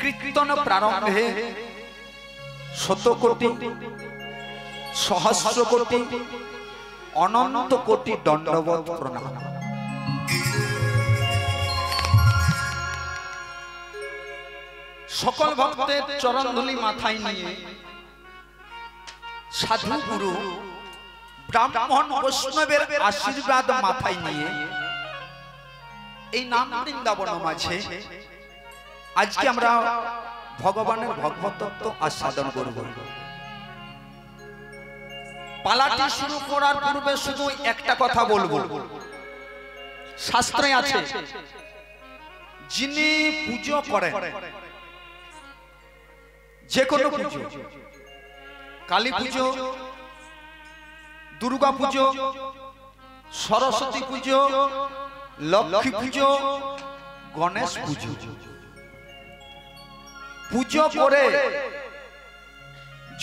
কীর্তন প্রারম্ভে শত কোটি সহস্র কোটি অনন্ত কোটি দণ্ডবত প্রণাম। সকল ভক্তের চরণধূলি মাথায় নিয়ে সাধু গুরু ব্রাহ্মণ বৈষ্ণবের আশীর্বাদ মাথায় নিয়ে এই নাম বৃন্দাবন মাঝে আজকে আমরা ভগবানের ভগবতত্ব আস্বাদন করব। পালাটি শুরু করার পূর্বে শুধু একটা কথা বলবো, শাস্ত্রে আছে যিনি পুজো করেন, যে কোনো পুজো, কালী পুজো, দুর্গা পুজো, সরস্বতী পুজো, লক্ষ্মী পুজো, গণেশ পুজো, পুজো করে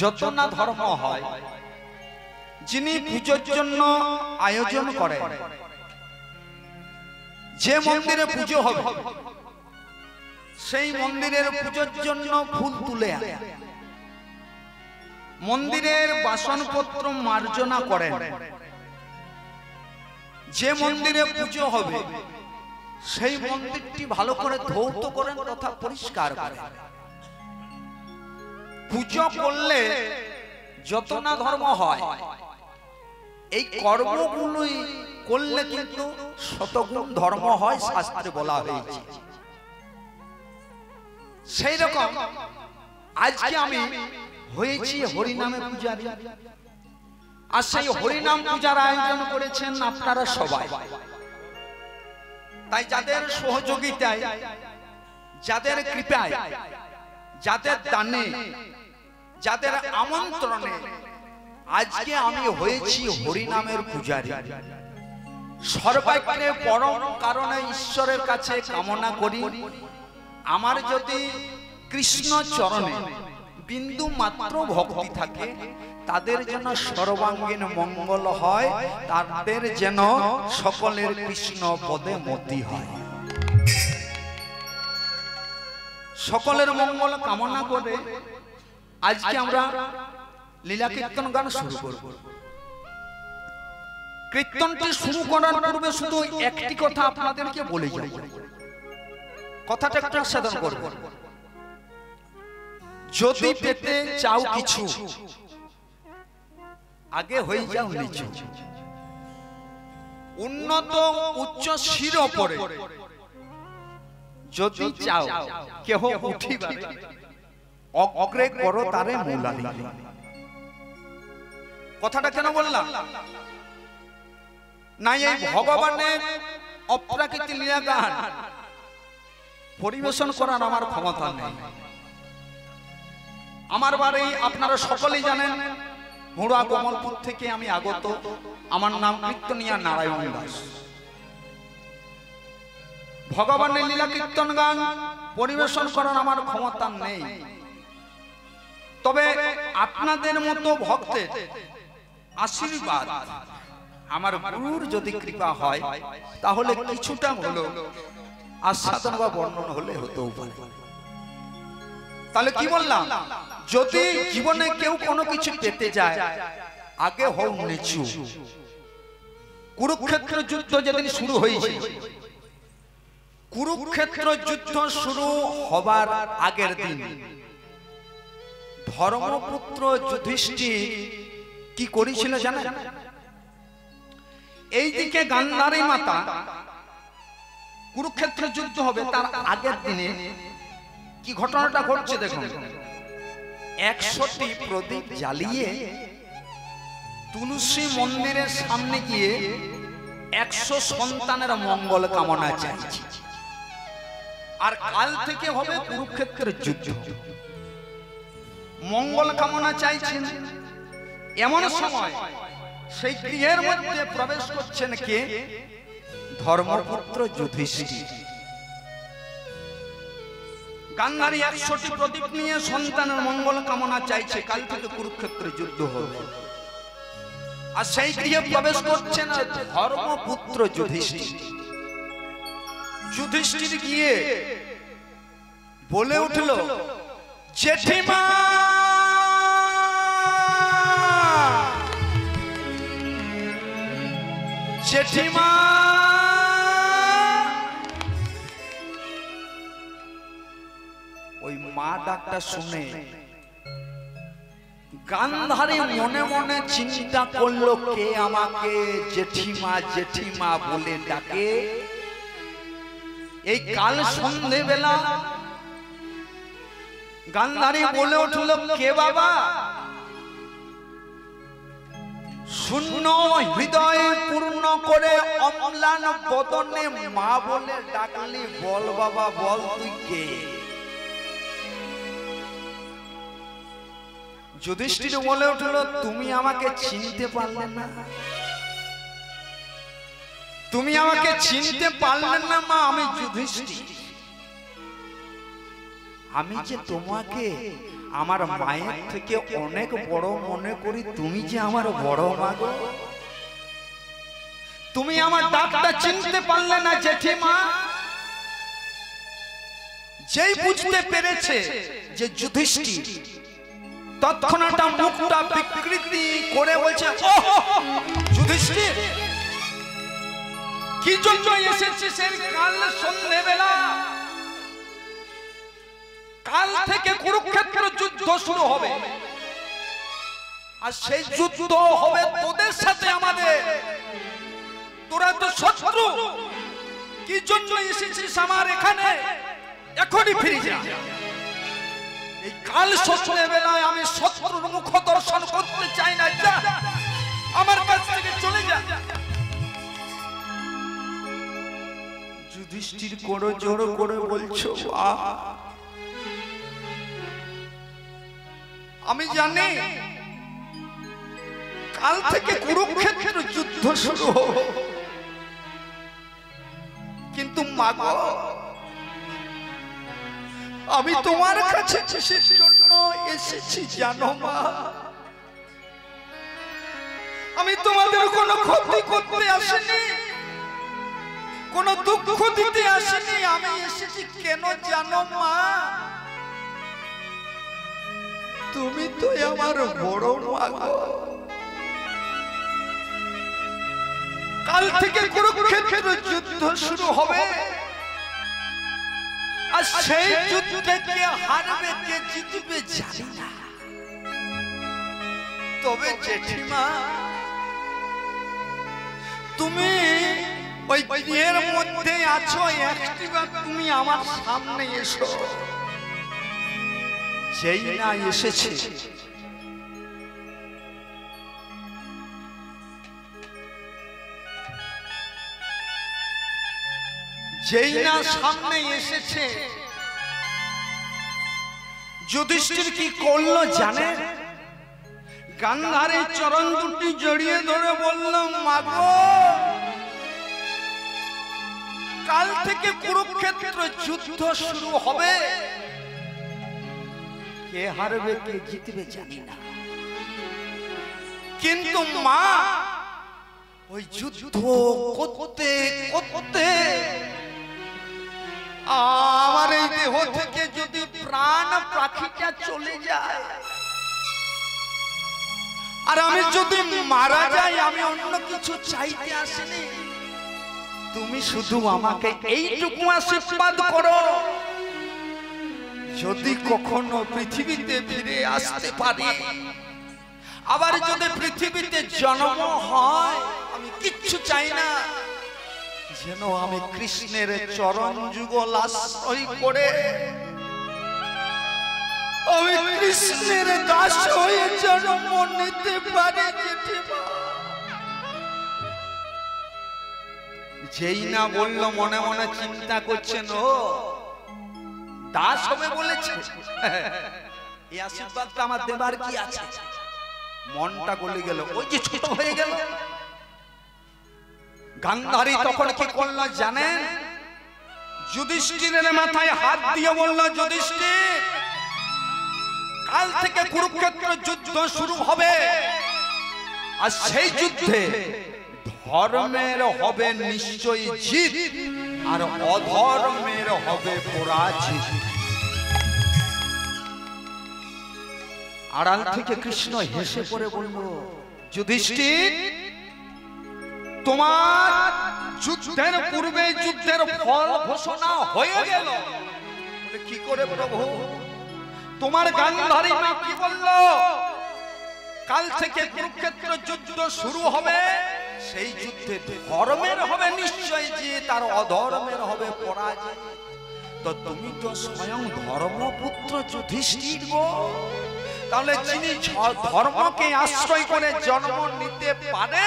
যত না ধর্ম হয়, যিনি পুজোর জন্য আয়োজন করেন, যে মন্দিরে পুজো হবে সেই মন্দিরের পুজোর জন্য ফুল তুলে আনে, মন্দিরের বাসনপত্র মার্জনা করেন, যে মন্দিরে পুজো হবে সেই মন্দিরটি ভালো করে ধৌত করেন তথা পরিষ্কার করেন। পুজো করলে যত না ধর্ম হয় এই কর্মগুলোই করলে কিন্তু শতগুণ ধর্ম হয়, শাস্ত্রে বলা হয়েছে। সেই রকম আজকে আমি হয়েছি হরিনামে পূজারী, আর সেই হরিনাম পূজার আয়োজন করেছেন আপনারা সবাই। তাই যাদের সহযোগিতায়, যাদের কৃপায়, যাদের দানে, যাদের আমন্ত্রণে আজকে আমি হয়েছি হরিনামের পূজারী। সর্বাগ্রে পরম কারণে ঈশ্বরের কাছে কামনা করি আমার যদি কৃষ্ণ চরণে বিন্দু মাত্র ভক্তি থাকে, তাদের যেন সর্বাঙ্গীন মঙ্গল হয়, তাদের যেন সকলের কৃষ্ণ পদে মতি হয়। সকলের মঙ্গল কামনা করে আজকে আমরা লীলা কীর্তন গান শুরু করব। কীর্তনটি শুরু করার পূর্বে শুধু একটি কথা আপনাদেরকে বলে যাই, কথাটা একটু সাধন করব। যদি পেতে চাও কিছু, আগে হয়ে যাও নিচু। উন্নত উচ্চ শির ওপরে যদি চাও কেহ উঠিবার, অগ্রে করো তারে মূলালি। কথাটা কেন বললাম না, এই ভগবানের অপ্রাকৃতিক লীলা গান পরিবেশন করার আমার ক্ষমতা নেই। আমার বাড়ি আপনারা সকলেই জানেন, মুড়া কমলপুর থেকে আমি আগত। আমার নাম কীর্তনিয়া নারায়ণ দাস। ভগবানের লীলা কীর্তন গান পরিবেশন করার আমার ক্ষমতা নেই, তবে আপনাদের মতো ভক্তের আশীর্বাদ, আমার গুরুর যদি কৃপা হয় তাহলে কিছুটা হলো আস্বাদন বা বর্ণন হলে হতেও পারে। তাহলে কি বললাম, যদি জীবনে কেউ কোনো কিছু পেতে যায় আগে হও নিচু। কুরুক্ষেত্র যুদ্ধ যেদিন শুরু হয়েছে, কুরুক্ষেত্র যুদ্ধ শুরু হবার আগের দিন ধর্মপুত্র যুধিষ্ঠির কি করেছিল জানেন? এইদিকে গান্ধারী মাতা, কুরুক্ষেত্র যুদ্ধ হবে তার আগের দিনে কি ঘটনাটা ঘটছে দেখুন। 100টি প্রদীপ জ্বালিয়ে তুলসী মন্দিরের সামনে গিয়ে 100 সন্তানের মঙ্গল কামনা চাইছে। আর কাল থেকে হবে কুরুক্ষেত্রের যুদ্ধ, মঙ্গল কামনা চাইছেন। এমন সময় সেই গৃহের মধ্যে প্রবেশ করছেন কে? ধর্মপুত্র যুধিষ্ঠির। গান্ধারী 100টি প্রদীপ নিয়ে সন্তানের মঙ্গল কামনা চাইছে, কাল থেকে কুরুক্ষেত্রের যুদ্ধ হবে। আর সেই গৃহে প্রবেশ করছেন ধর্মপুত্র যুধিষ্ঠির। যুধিষ্ঠির গিয়ে বলে উঠল, জেঠিমা জেঠিমা। ওই মা ডাকটা শুনে গান্ধারী মনে মনে চিন্তা করলো, কে আমাকে জেঠিমা জেঠিমা বলে ডাকে। এই কাল সন্ধেবেলা গান্ধারী বলে উঠল, কে বাবা? শূন্য হৃদয় পূর্ণ করে অম্লান বদনে মা বলে ডাকলি, বল বাবা বল তুই কে? যুধিষ্ঠির বলে উঠল, তুমি আমাকে চিনতে পারলে না? তুমি আমাকে চিনতে পারলে না মা? আমি যুধিষ্ঠির। আমি যে তোমাকে আমার মায়ের থেকে অনেক বড় মনে করি, তুমি যে আমার বড় মা গো। তুমি আমার ডাকটা চিনতে পারলে না জেঠিমা? যেই বুঝতে পেরেছে যে যুধিষ্ঠির, তৎক্ষণাৎ মুখটা বিকৃতি করে বলছে, যুধিষ্ঠির কি জন্য এসেছিস কাল সন্ধ্যেবেলা? কাল থেকে কুরুক্ষেত্র যুদ্ধ শুরু হবে, আর সেই যুদ্ধ হবে তোদের সাথে আমাদের। তোরা তো শত্রু, কি জন্য এসেছিস আমার এখানে? এখনই ফিরে যা। এই কাল সন্ধ্যেবেলায় আমি শত্রুর মুখ দর্শন করতে চাই না, যা আমার কাছ থেকে চলে যা। যুধিষ্ঠির করো জোর করে বলছো, আমি জানি কাল থেকে কুরুক্ষেত্র যুদ্ধ শুরু হবে, কিন্তু মা গো, আমি তোমার কাছে কিসের জন্য এসেছি জানো মা? আমি তোমাদের কোনো ক্ষতি করতে আসিনি, কোনো দুঃখ দিতে আসিনি। আমি এসেছি কেন জানো মা? তুমি তো আমার বড় মা গো। কাল থেকে কুরুক্ষেত্র যুদ্ধ শুরু হবে, আর সেই যুদ্ধে কে হারবে কে জিতবে জানি না। তবে জেঠিমা, তুমি ওই বিয়ের মধ্যে আছো, একটিবার তুমি আমার সামনে এসো। যেই না এসেছে, যেই না সামনে এসেছে, যুধিষ্ঠির কি করলো জানে? গান্ধারীর চরণ দুটি জড়িয়ে ধরে বলল, মা গো, কাল থেকে কুরুক্ষেত্র যুদ্ধ শুরু হবে, কে হারবে কে জিতবে জানি না, কিন্তু মা ওই যুদ্ধ করতে করতে আমার এই দেহ থেকে যদি প্রাণ পাখিটা চলে যায়, আর আমি যদি মারা যাই, আমি অন্য কিছু চাইতে আসিনি। তুমি শুধু আমাকে এইটুকু আশীর্বাদ করো, যদি কখনো পৃথিবীতে ফিরে আসতে পারি, আবার যদি পৃথিবীতে জন্ম হয়, আমি কিচ্ছু চাই না, যেন আমি কৃষ্ণের চরণ যুগল আশ্রয় করে আমি কৃষ্ণের দাস হয়ে জন্ম নিতে পারি। যেই না বললো, মনে মনে চিন্তা করছেন, ও দাস হবে বলেছে, এই আশীর্বাদটা আমার দেবার কি আছে? মনটা গলে গেল, ওই যে ছোট হয়ে গেল। গান্ধারী তখন কি করলো জানেন? যুধিষ্ঠিরের মাথায় হাত দিয়ে বলল, যুধিষ্ঠির, কাল থেকে কুরুক্ষেত্র যুদ্ধ শুরু হবে, আর সেই যুদ্ধে ধর্মের হবে নিশ্চয়ই জিত, আর অধর্মের হবে পরাজিত। আড়াল থেকে কৃষ্ণ হেসে পড়ে বলল, যুধিষ্ঠির, তোমার যুদ্ধের পূর্বে যুদ্ধের ফল ঘোষণা হয়ে গেল। কি করে প্রভু? তোমার গান্ধারী মা কি বলল? কাল থেকে কুরুক্ষেত্র যুদ্ধ শুরু হবে, সেই যুদ্ধে ধর্মের হবে নিশ্চয় যে, তার অধর্মের হবে পরাজয়। তো তুমি তো স্বয়ং ধর্মপুত্র যুধিষ্ঠির গো, তাহলে যিনি ধর্মকে আশ্রয় করে জন্ম নিতে পারে,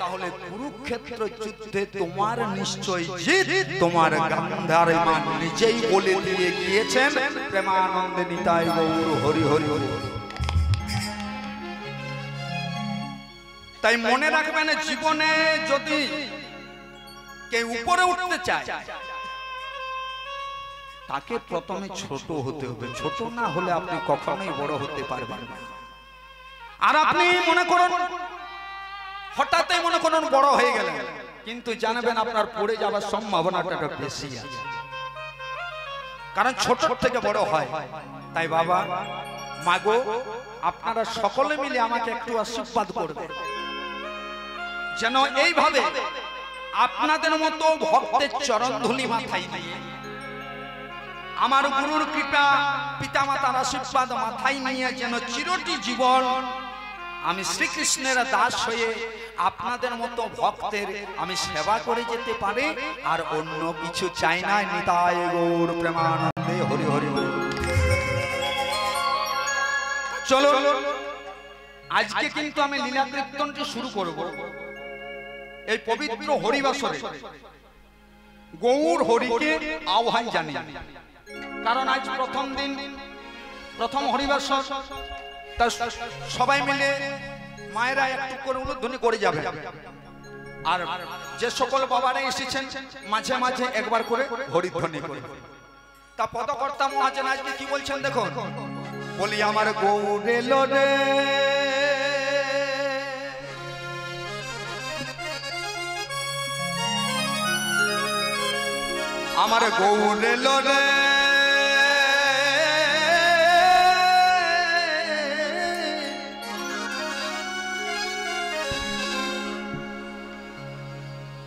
তাহলে কুরুক্ষেত্র যুদ্ধে তোমার নিশ্চয় জিত। তোমার গান্ধারী মা নিজেই বলে দিয়ে গিয়েছেন। প্রেমানন্দে নিতাই গৌর হরি হরি হরি। তাই মনে রাখবেন, জীবনে যদি কেউ উপরে উঠতে চায়, তাকে প্রথমে ছোট হতে হবে। ছোট না হলে আপনি কখনোই বড় হতে পারবেন না। আর আপনি মনে করুন হঠাৎই মনে করুন বড় হয়ে গেলেন, কিন্তু জানবেন আপনার পড়ে যাওয়ার সম্ভাবনাটা বেশি আছে, কারণ ছোট থেকে বড় হয়। তাই বাবা মাগো, আপনারা সকলে মিলে আমাকে একটু আশীর্বাদ করবেন, যেন এইভাবে আপনাদের মতো ভক্তের চরণ ধুলি মাথায় নিয়ে, আমার গুরুর কৃপা, পিতামাতার আশীর্বাদ মাথায় নিয়ে, যেন চিরটি জীবন আমি শ্রীকৃষ্ণের দাস হয়ে আপনাদের মতো ভক্তের আমি সেবা করে যেতে পারি। আর অন্য কিছু চাই না। নিতাই গৌর প্রেমানন্দে হরি হরি হরি। চলো আজকে কিন্তু আমি লীলা কীর্তনটি শুরু করব। এই পবিত্র হরিবাসরে গৌর হরিকে আহ্বান জানি, কারণ আজ প্রথম দিন, প্রথম হরিবাসর। তা সবাই মিলে মায়েরা একটু করে উলুধ্বনি করে যাবে। আর যে সকল বাবারা এসেছেন মাঝে মাঝে একবার করে হরিধ্বনি করে। তা পদকর্তা মহাজন আজকে কি বলছেন দেখুন। বলি, আমার গৌর এলো রে, আমার গৌর এলো রে,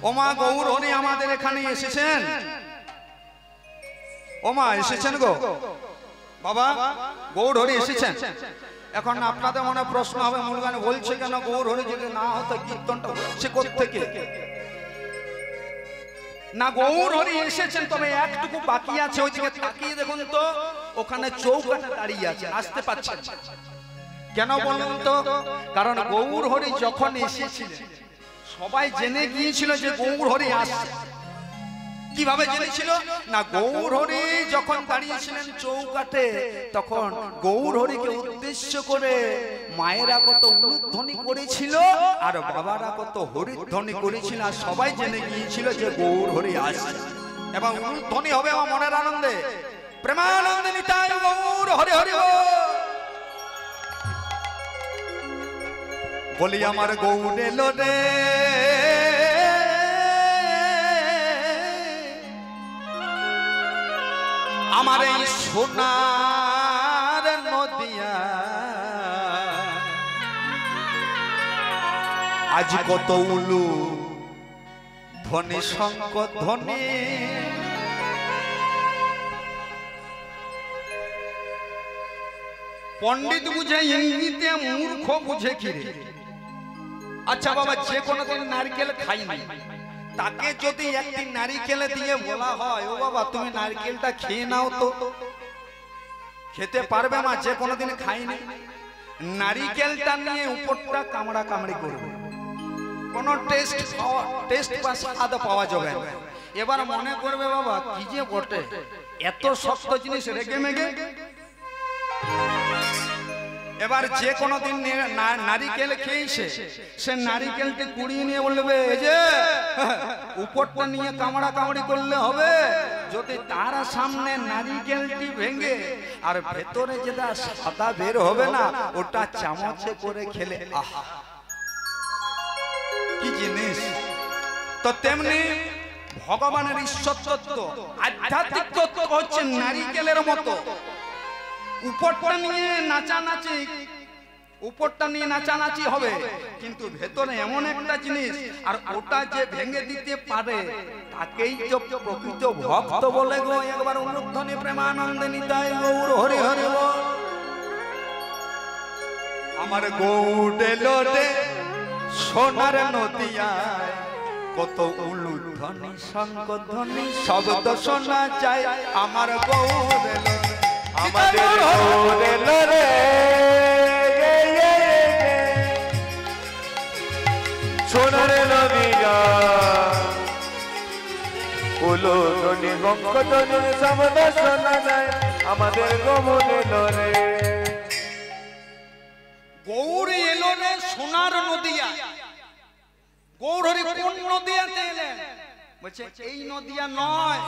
ওমা গৌর হরি আমাদের এখানে এসেছেন। ওমা এসেছেন গো বাবা, গৌর হরি এসেছেন। এখন আপনাদের মনে প্রশ্ন হবে, মুলগান বলছে কেন গৌর হরি যদি না হতো কীর্তনটা হচ্ছে কোত্থেকে? না, গৌর হরি এসেছেন, তবে একটুকু বাকি আছে। ওইদিকে তাকিয়ে দেখুন তো, ওখানে চৌকাঠে দাঁড়িয়ে আছে, আসতে পারছেন। কেন বলুন তো? কারণ গৌর হরি যখন এসেছিলেন সবাই জেনে গিয়েছিল যে গৌর হরি আসছে। কিভাবে জেনেছিল? না, গৌর হরি যখন দাঁড়িয়েছিলেন চৌকাঠে, তখন গৌর হরিকে উদ্দেশ্য করে মায়েরা কত উলুধ্বনি করেছিল আর বাবারা কত হরিধ্বনি করেছিল। আর সবাই জেনে গিয়েছিল যে গৌর হরি আসছে, এবং উলুধ্বনি হবে আমার মনের আনন্দে। প্রেমানন্দে নিতাই গৌর হরি হরি। বলি, আমার গৌর এলো রে, আমার এই সোনার নদিয়া আজ কত উলু ধ্বনি শঙ্খ ধ্বনি। পণ্ডিত বুঝে ইঙ্গিতে, মূর্খ বুঝে কিরে। আচ্ছা বাবা, যে কোনোদিন নারকেল খাইনি, তাকে যদি একটি নারকেল দিয়ে বলা হয়, ও বাবা তুমি নারকেলটা খেয়ে নাও, তো খেতে পারবে না? যে কোনোদিন খাইনি, নারকেলটা নিয়ে উপরটা কামড়া কামড়ি করবে, কোনো টেস্ট বা স্বাদ পাওয়া যাবে না। এবার মনে করবে বাবা কি যে বটে, এত শক্ত জিনিস রেগে মেগে। এবার যে কোনোদিন নারিকেল খেয়েছে, সে নারিকেলটি কুড়িয়ে নিয়ে বলবে, এই যে উপরটা নিয়ে কামড়া কামড়ি করলে হবে। যদি তার সামনে নারিকেলটি ভেঙে আর ভেতরে যেটা সাদা বের হবে না, ওটা চামচে করে খেলে আহা কি জিনিস। তো তেমনি ভগবানের ঈশ্বর তত্ত্ব, আধ্যাত্মিক তত্ত্ব হচ্ছে নারিকেলের মতো। উপরটা নিয়ে নাচানাচি, উপরটা নিয়ে নাচানাচি হবে, কিন্তু ভেতরে এমন একটা জিনিস, আর ওটা যে ভেঙে দিতে পারে তাকেই তো প্রকৃত ভক্ত বলে গো। একবার অনুধ্বনি প্রেমানন্দে নিতাই গৌর হরি হরি বল। আমার গৌর এলো রে সোনার নদিয়ায়, কত উলুধ্বনি শঙ্খধ্বনি শব্দ শোনা যায়। আমার গৌর এলো, আমাদের গৌর এলো রে সোনার নদিয়ায়, উলুধ্বনি শঙ্খধ্বনি শব্দ শোনা যায়। আমাদের গৌর এলো রে, গৌর এলো রে সোনার নদিয়া। গৌর হরি কোন নদিয়াতে এলেন? বলছে এই নদিয়া নয়।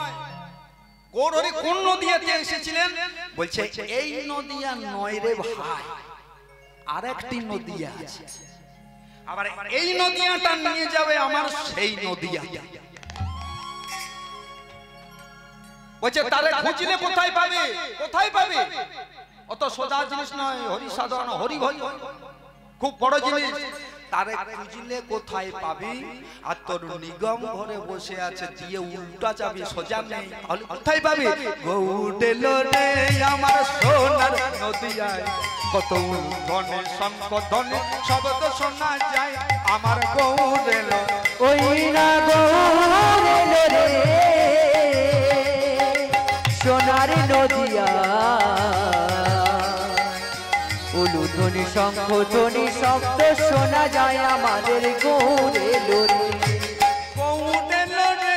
গৌর হরি কোন নদিয়াতে এসেছিলেন? বলছে এই নদিয়া নয় রে ভাই, আরেকটি নদিয়া আছে। আবার এই নদিয়াটা নিয়ে যাবে আমার সেই নদিয়া। বলছে তারে খুঁজলে কোথায় পাবে? কোথায় পাবে? অত সোজা জিনিস নয়, হরি সাধন হরি ভয় খুব বড় জিনিস। তারে খুঁজলে কোথায় পাবি? আর তোর নিগম ঘরে বসে আছে, দিয়ে উল্টা যাবি, সোজা নেই, তাহলে কোথায় পাবি? গৌর এলো রে আমার সোনার নদিয়ায়, কত ধনে শঙ্খ ধনে শব্দ শোনা যায়। আমার গৌর এলো, ওই না গৌর এলো রে সোনার নদিয়া, উলুধ্বনি শঙ্খধ্বনি শব্দ শোনা যায়। আমাদের গৌর এলো রে, গৌর এলো রে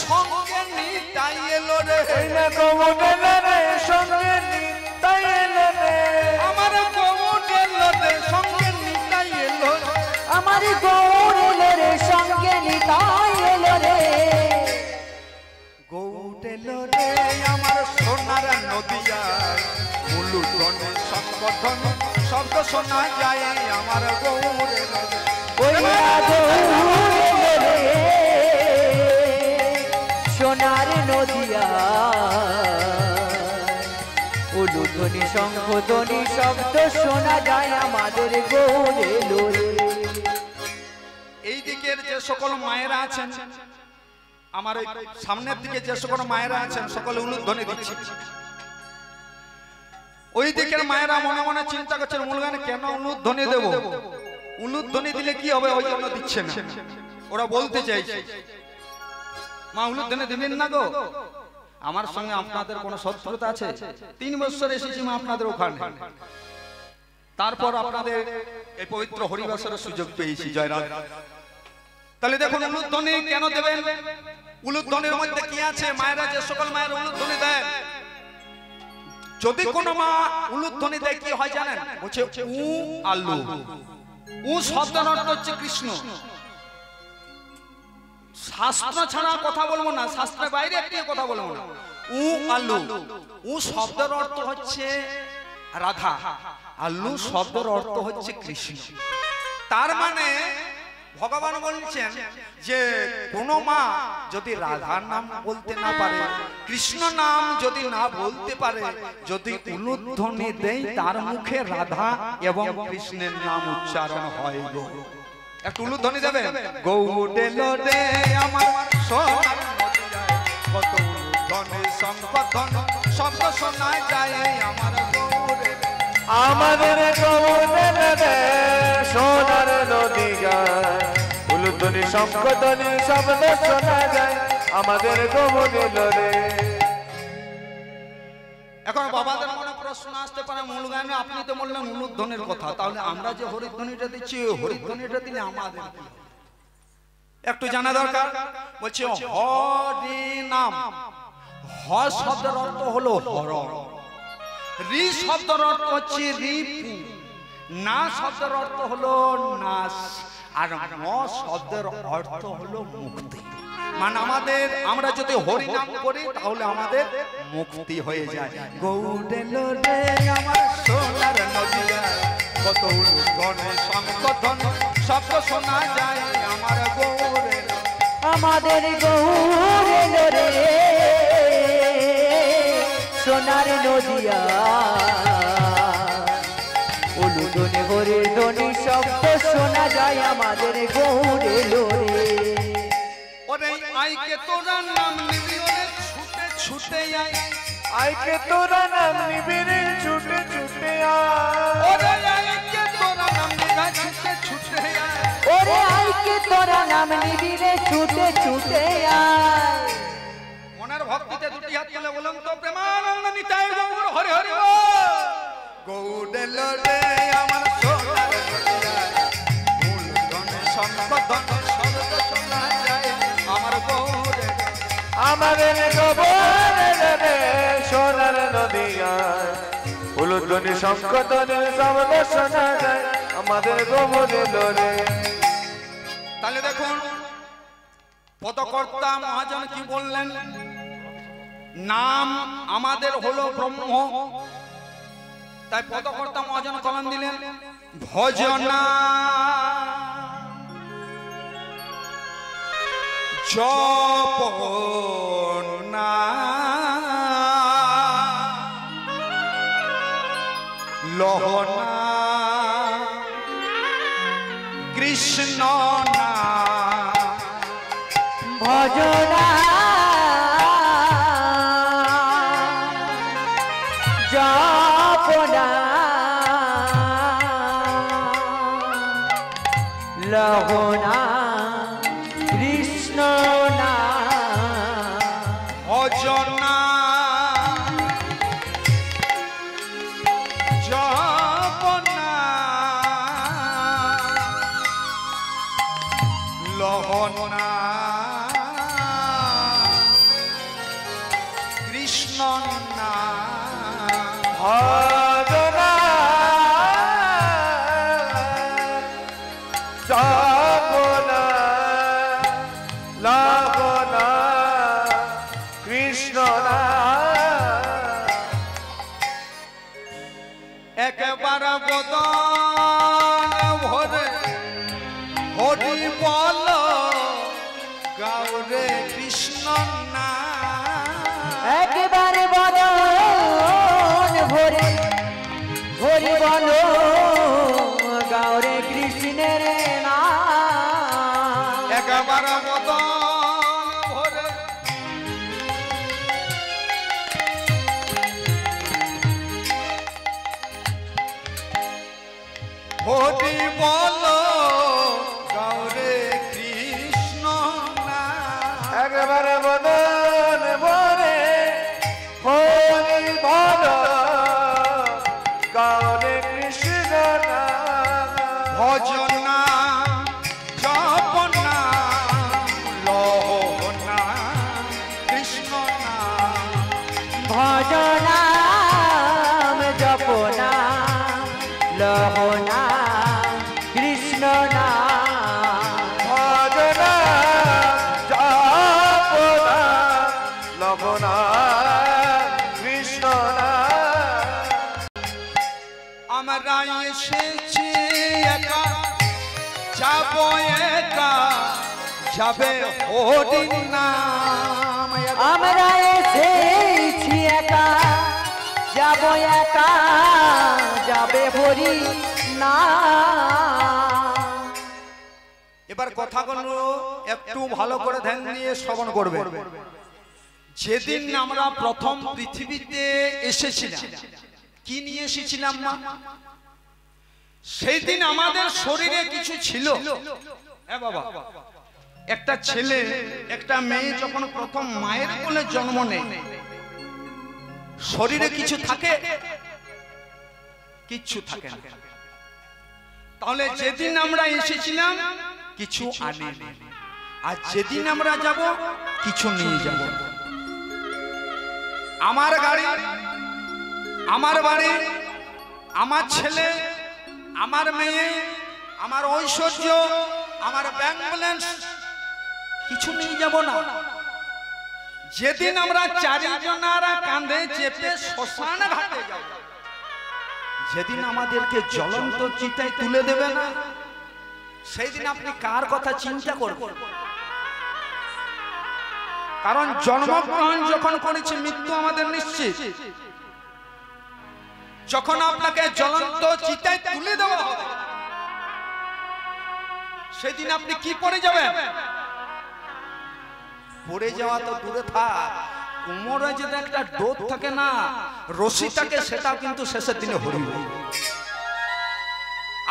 সঙ্গে নিতাই এলো রে। গৌর এলো রে সঙ্গে নিতাই এলো রে, আমার গৌর এলো রে সঙ্গে নিতাই এলো। আমার গৌর এলো রে সঙ্গে নিতাই এলো রে। গৌর এলো রে আমার সোনার নদিয়ায়, উলুধ্বনি শঙ্খধ্বনি শব্দ শোনা যায়। আমার গৌর এলো রে, ওই না গৌর এলো রে সোনার নদিয়া, উলুধ্বনি শঙ্খধ্বনি শব্দ শোনা যায়। আমাদের গৌর এলো রে। এই দিকের যে সকল মায়েরা আছেন, আমার এই সামনের দিকে যে সকল মায়েরা আছেন, সকলে উলুধ্বনি দিচ্ছে। ওই দিকের মায়েরা মনে মনে চিন্তা করছেন, মূলগানে কেন উলুধ্বনি দেব? উলুধ্বনি দিলে কি হবে, ওই জন্য দিচ্ছে না। ওরা বলতে চাইছে, মা উলুধ্বনি দিবেন না গো? আমার সঙ্গে আপনাদের কোনো শত্রুতা আছে? 3 বছর এসেছি মা আপনাদের ওখানে, তারপর আপনাদের এই পবিত্র হরিবাসরের সুযোগ পেয়েছি। জয় রাধে। তাহলে দেখুন উলুধ্বনি কেন দেবেন? উলুধ্বনির মধ্যে কি আছে? মায়েরা যে সকল মায়েরা উলুধ্বনি দেন, যদি কোনো মা উলুধ্বনি দেয় কি হয় জানেন? বলছে উ আল্লু। উ শব্দের অর্থ হচ্ছে কৃষ্ণ। শাস্ত্র ছাড়া কথা বলবো না, শাস্ত্রের বাইরে একটি কথা বলবো না। উ আল্লু, উ শব্দের অর্থ হচ্ছে রাধা, আল্লু শব্দের অর্থ হচ্ছে কৃষ্ণ। তার মানে ভগবান বলছেন যে কোন মা যদি রাধার নাম বলতে না পারে, কৃষ্ণ নাম যদি না বলতে পারে, যদি উলুধ্বনি দেয় তার মুখে রাধা এবং কৃষ্ণের নাম উচ্চারণ হয় গো। একটু উলুধ্বনি দেবেন। গৌর এলো রে আমার সোনার নদিয়ায়, কত উলুধ্বনি শঙ্খধ্বনি শব্দ শোনা যায়। আমার গৌর এলো, আমাদের গৌর এলো রে সোনার নদিয়ায়, উলুধ্বনি শঙ্খধ্বনি শব্দ শোনা যায়। আমাদের গৌর এলো রে। এখন বাবাদের মনে প্রশ্ন আসতে পারে, মূল গানে আপনি তো বললেন উলুধ্বনির কথা, তাহলে আমরা যে হরিধ্বনিটা দিচ্ছি, হরিধ্বনিটা দিলে আমাদের একটু জানা দরকার। বলছে হরি নাম, হ শব্দের অর্থ হলো হর, রি শব্দের অর্থ হচ্ছে রিপু, না শব্দের অর্থ হলো নাশ, আর ম শব্দের অর্থ হলো মুক্তি। মানে আমাদের, আমরা যদি হরি নাম করি তাহলে আমাদের মুক্তি হয়ে যায়। গৌর এলো রে আমার সোনার নদিয়ায়, কত উলুধ্বনি শঙ্খধ্বনি শব্দ শোনা যায়। আমার গৌর এলো, আমাদের গৌর এলো রে সোনার নদিয়া উলুধ্বনি হরির ধ্বনি শব্দ শোনা যায় আমাদের গৌরে লোরে। ওরে আইকে তোরা নাম নিবি ওরে ছুটে ছুটে আয়, আইকে তোরা নাম নিবি রে ছুটে ছুটে আয়, ওরে আইকে তোরা নাম নিবি ছুটে ছুটে আয়, ওরে আইকে তোরা নাম নিবি রে ছুটে ছুটে আয়। মনের ভক্তিতে দুটি হাত তুলে বলুন তো প্রেমানন্দ নিতাই গৌর হরে হরে গৌরে লোরে আমার সোনার নদিয়া উলুধ্বনি শঙ্খধ্বনি শব্দ শোনা যায় আমার গৌরে। আমাদের গোবরে রে সোনার নদিয়ায় উলুধ্বনি শঙ্খধ্বনি শব্দ শোনা যায় আমাদের গোবরে লোরে। তাহলে দেখুন পদকর্তা মহাজন কি বললেন, নাম আমাদের হলো ব্রহ্ম, তাই পদকর্তা মহাজন কলম দিলেন ভজনা জপনা লহনা কৃষ্ণ না ভজনা জপনা লহনা কৃষ্ণ না ভজনা জপনা লহনা কৃষ্ণ না ভজনা জপনা লাগনা কৃষ্ণ না। একবার বদন ভরে হরি বল গাউরে কৃষ্ণ না একবারে বদন ভরে হরি বল গাওরে কৃষ্ণের নাম। একবার বদন ভরে হরি বল গাউরে কৃষ্ণ না একবারে বদন ভরে হরি বল গাওরে কৃষ্ণ নাম। ভজনা জপনা লহনা কৃষ্ণ না ভজনাম জপনা লহনা কৃষ্ণ নাম। ভজনা জপনা লবনা কৃষ্ণ নাম। আমরা এসেছি একা যাব একা যাবে হরি নাম আমরা এসেছি একা যাব একা যাবে হরি নাম। এবার কথাগুলো একটু ভালো করে ধ্যান দিয়ে শ্রবণ করবে। যেদিন আমরা প্রথম পৃথিবীতে এসেছিলাম কি নিয়ে এসেছিলাম মা, সেই দিন আমাদের শরীরে কিছু ছিল। বাবা, একটা ছেলে একটা মেয়ে যখন প্রথম মায়ের কোলে জন্ম নেয় শরীরে কিছু থাকে? কিচ্ছু থাকে না। তাহলে যেদিন আমরা এসেছিলাম কিছু আনি, আর যেদিন আমরা যাব কিছু নিয়ে যাব। আমার গাড়ি, আমার বাড়ি, আমার ছেলে, আমার মেয়ে, আমার ঐশ্বর্য, আমার ব্যাংক ব্যালেন্স কিছু নিয়ে যাব না। যেদিন আমরা চারিজনারা কাঁধে চেপে শ্মশান ঘাটে যাব, যেদিন আমাদেরকে জ্বলন্ত চিতায় তুলে দেবে না, সেই দিন আপনি কার কথা চিন্তা করবেন? কারণ জন্মগ্রহণ যখন করেছি মৃত্যু আমাদের নিশ্চিত। যখন আপনাকে জ্বলন্ত চিতায় তুলে দেওয়া হবে সেদিন আপনি কি পড়ে যাবেন? পড়ে যাওয়া তো দূরে থাক, কোমরে যেটা একটা ডোর থাকে না, রশি থাকে, সেটা কিন্তু শেষের দিনে হরিবে।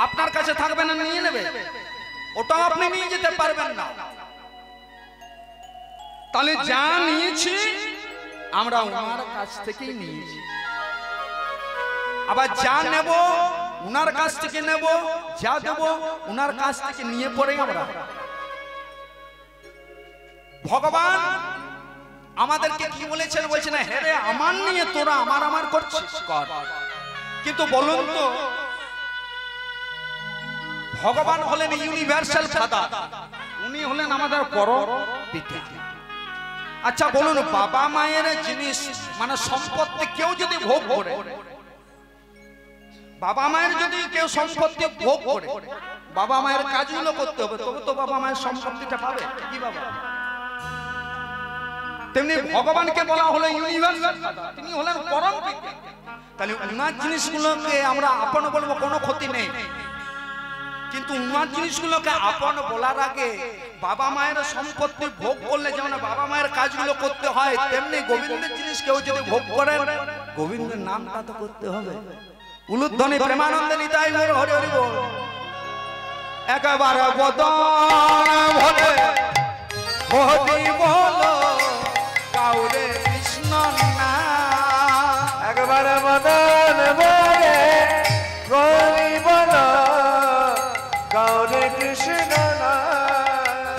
আপনার কাছে থাকবে না, নিয়ে নেবে, ওটাও আপনি নিয়ে যেতে পারবেন না। তাহলে যা নিয়েছি আমরা ওনার কাছ থেকেই নিয়েছি, আবার যা নেব উনার কাছ থেকে নেব, যা দেব উনার কাছ থেকে নিয়ে পড়ে আমরা। ভগবান আমাদেরকে কি বলেছেন? বলছেন হেরে আমার নিয়ে তোরা আমার আমার করছিস কর। কিন্তু বলুন তো, ভগবান হলেন ইউনিভার্সাল ফাদার, উনি হলেন আমাদের পরম পিতা। আচ্ছা বলুন, বাবা মায়ের জিনিস মানে সম্পত্তি কেউ যদি ভোগ করে, বাবা মায়ের যদি কেউ সম্পত্তি ভোগ করে, বাবা মায়ের কাজগুলো করতে হবে, তবে তো বাবা মায়ের সম্পত্তিটা পাবে কি বাবা? তেমনি ভগবানকে বলা হলো ইউনিভার্সাল ফাদার, তিনি হলেন পরম পিতা। তাহলে উনার জিনিসগুলোকে আমরা আপন বলবো, কোনো ক্ষতি নেই। কিন্তু উনার জিনিসগুলোকে আপন বলার আগে বাবা মায়ের সম্পত্তি ভোগ করলে যেমন বাবা মায়ের কাজগুলো করতে হয়, তেমনি গোবিন্দের জিনিস কেউ যদি ভোগ করেন, গোবিন্দের নামটা তো করতে হবে। উলুধ্বনি প্রেমানন্দে নিতাই গৌর হরি হরি বল। একেবারে বদন ভরে হরি বলো কাউরে কৃষ্ণ না, একবারে মদন ভরে হরি বলো কাউরে কৃষ্ণ না।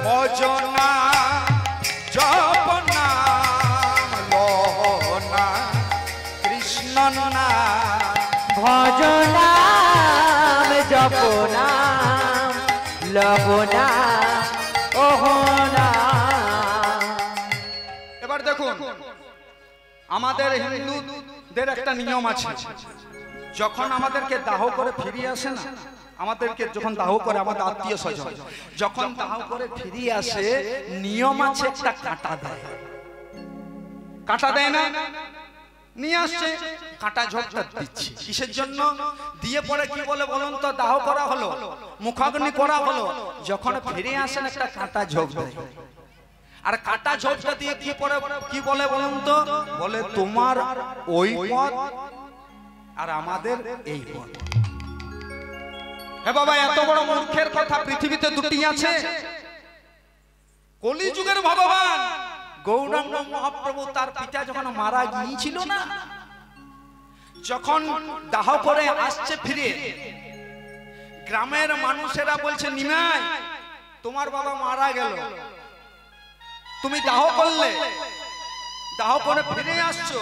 ভজনা জপনা লোহনা কৃষ্ণ না, ভজনাম জপনাম লবনা ওহনা। এবার দেখুন, আমাদের হিন্দুদের একটা নিয়ম আছে, যখন আমাদেরকে দাহ করে ফিরিয়ে আসে না, আমাদেরকে যখন দাহ করে আমাদের আত্মীয় স্বজন যখন দাহ করে ফিরিয়ে আসে, নিয়ম আছে একটা কাঁটা দেয়। কাঁটা দেয় না? নিয়ে আসছে, কাঁটা ঝোপটা দিচ্ছে। কিসের জন্য দিয়ে? পরে কি বলে বলুন তো? দাহ করা হলো, মুখাগ্নি করা হলো, যখন ফিরে আসেন একটা কাঁটা ঝোপ দেয়। আর কাঁটা ঝোপটা দিয়ে কি পরে কি বলে বলুন তো? বলে তোমার ওই পথ আর আমাদের এই পথ। হ্যাঁ বাবা, এত বড় মূর্খের কথা পৃথিবীতে দুটি আছে। কলিযুগের ভগবান গৌরাঙ্গ মহাপ্রভু তার পিতা যখন মারা গিয়েছিল না, যখন দাহ করে আসছে ফিরে, গ্রামের মানুষেরা বলছে নিমাই তোমার বাবা মারা গেল, তুমি দাহ করলে, দাহ করে ফিরে আসছো,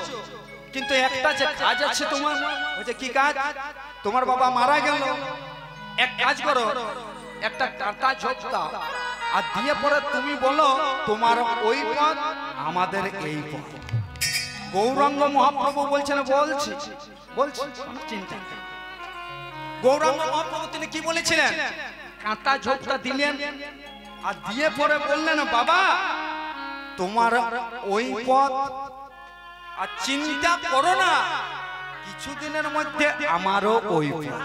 কিন্তু একটা যে কাজ আছে তোমার, বলছে কি কাজ? তোমার বাবা মারা গেল, এক কাজ করো, একটা কাঁটা ঝোপ দাও, আর দিয়ে পরে তুমি বলো তোমার ওই পথ আমাদের এই পথ। গৌরাঙ্গ মহাপ্রভু বলছেন বলছি বলছি চিন্তা। গৌরাঙ্গ মহাপ্রভু তিনি কি বলেছিলেন? কাঁটা ঝোপটা দিলেন আর দিয়ে পরে বললেন বাবা তোমার ওই পথ, আর চিন্তা করো না কিছুদিনের মধ্যে আমারও ওই পথ।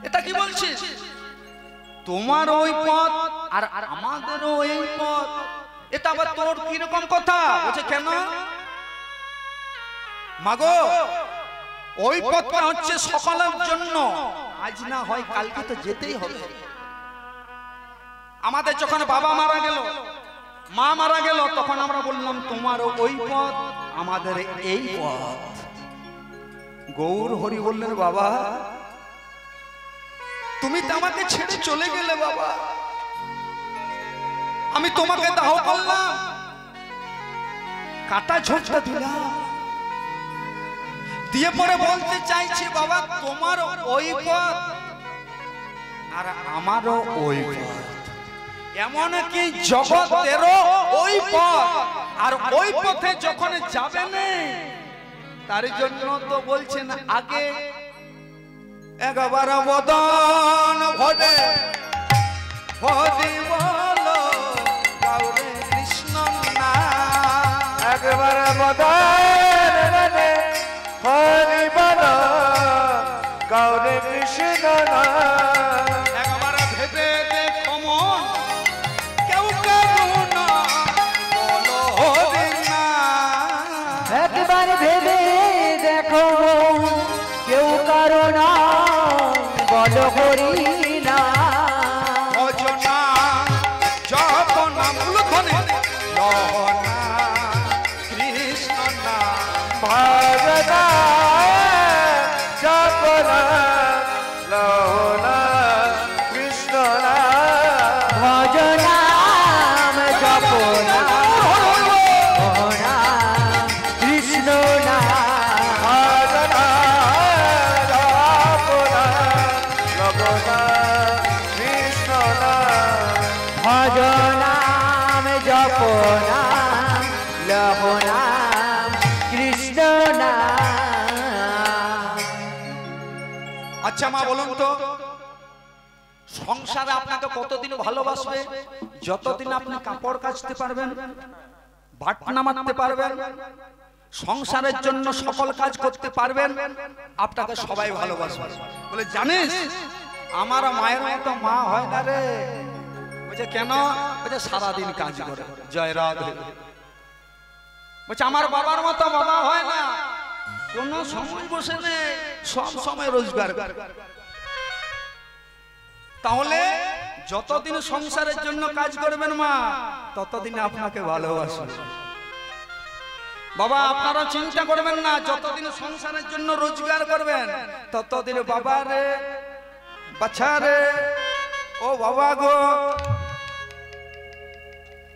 এটা কি বলছিস? তোমার ওই পথ আর আমাদেরও এই পথ, এটা আবার তোর কিরকম কথা? বলছে কেন? মাগো ওই পথটা হচ্ছে সকলের জন্য, আজ না হয় কালকে তো যেতেই হবে। আমাদের যখন বাবা মারা গেল, মা মারা গেল, তখন আমরা বললাম তোমার ওই পথ আমাদের এই পথ। গৌর হরি বললেন বাবা তুমি তো আমাকে ছেড়ে চলে গেলে বাবা, আমি তোমাকে দাহ করলাম, কাটা ঝোপটা দিলাম, দিয়ে পরে বলতে চাইছি বাবা তোমার ওই পথ আর আমারও ওই পথ, এমন কি জগতেরও ওই পথ, আর ওই পথে যখন যাবে না তার জন্য তো বলছেন আগে একবার বদন ভরে হরি বলো একবার মদন রে হরি বল গৌরে কৃষ্ণ একবার ভেবে দেখো মন কেউ করুণা বলো হরি না একবার ভেবে দেখো কেউ কারো না বলো হরি না ভজনা যখন মূলধনে লহনা কৃষ্ণ না ভজনা জপনা লহনা কৃষ্ণ ভজ নাম জপ নাম কৃষ্ণ না ভজনা জপনা লহনা কৃষ্ণ ভজ নাম জপ নাম লহ নাম কৃষ্ণ না আচ্ছা মা বলুন তো সংসারে আপনাকে কতদিন ভালোবাসবে যতদিন আপনি কাপড় কাচতে পারবেন বাটনা মারতে পারবেন সংসারের জন্য সকল কাজ করতে পারবেন আপনাকে সবাই ভালোবাসবে বলে জানিস আমার মায়ের মতো মা হয় না রে বলছে কেন বলছে সারাদিন কাজ করে জয় রাধে বলছে আমার বাবার মতো বাবা হয় না কোন সময় বসে নেই সব সময় রোজগার করে তাহলে যতদিন সংসারের জন্য কাজ করবেন মা ততদিন আপনাকে ভালোবাসবে বাবা আপনারা চিন্তা করবেন না যতদিন সংসারের জন্য রোজগার করবেন ততদিন বাবা রে বাচ্চা রে ও বাবা গো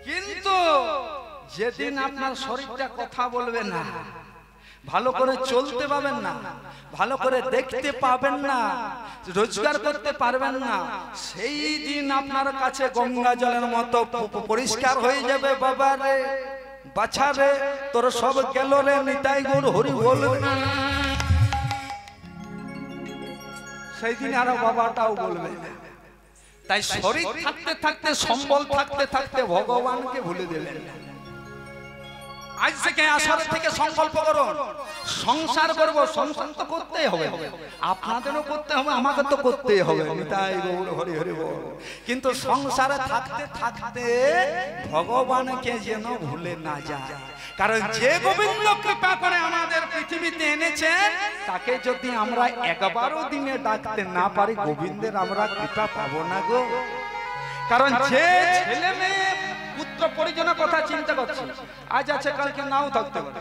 কিন্তু যেদিন আপনার শরীরটা কথা বলবে না ভালো করে চলতে পাবেন না ভালো করে দেখতে পাবেন না রোজগার করতে পারবেন না সেই দিন আপনার কাছে গঙ্গা জলের মতো পরিষ্কার হয়ে যাবে বাবা রে বাছা রে তোর সব গেল রে নিতাই গৌর হরি বল সেই দিন আরো বাবাটাও বলবে তাই শরীর থাকতে থাকতে সম্বল থাকতে থাকতে ভগবানকে ভুলে দেবেন আজ থেকে আসর থেকে সংকল্প করুন সংসার করব সংসার তো করতেই হবে আপনাদেরও করতে হবে আমাকে তো করতেই হবে নিতাই গৌর হরি হরি বল কিন্তু সংসারে থাকতে থাকতে ভগবানকে যেন ভুলে না যায় কারণ যে গোবিন্দ কৃপা করে আমাদের পৃথিবীতে এনেছেন তাকে যদি আমরা একবারও দিনে ডাকতে না পারি গোবিন্দের আমরা কৃপা পাবো না গো কারণ যে ছেলে মেয়ে পুত্র পরিজনের কথা চিন্তা করছে আজ আছে কালকে নাও থাকতে পারে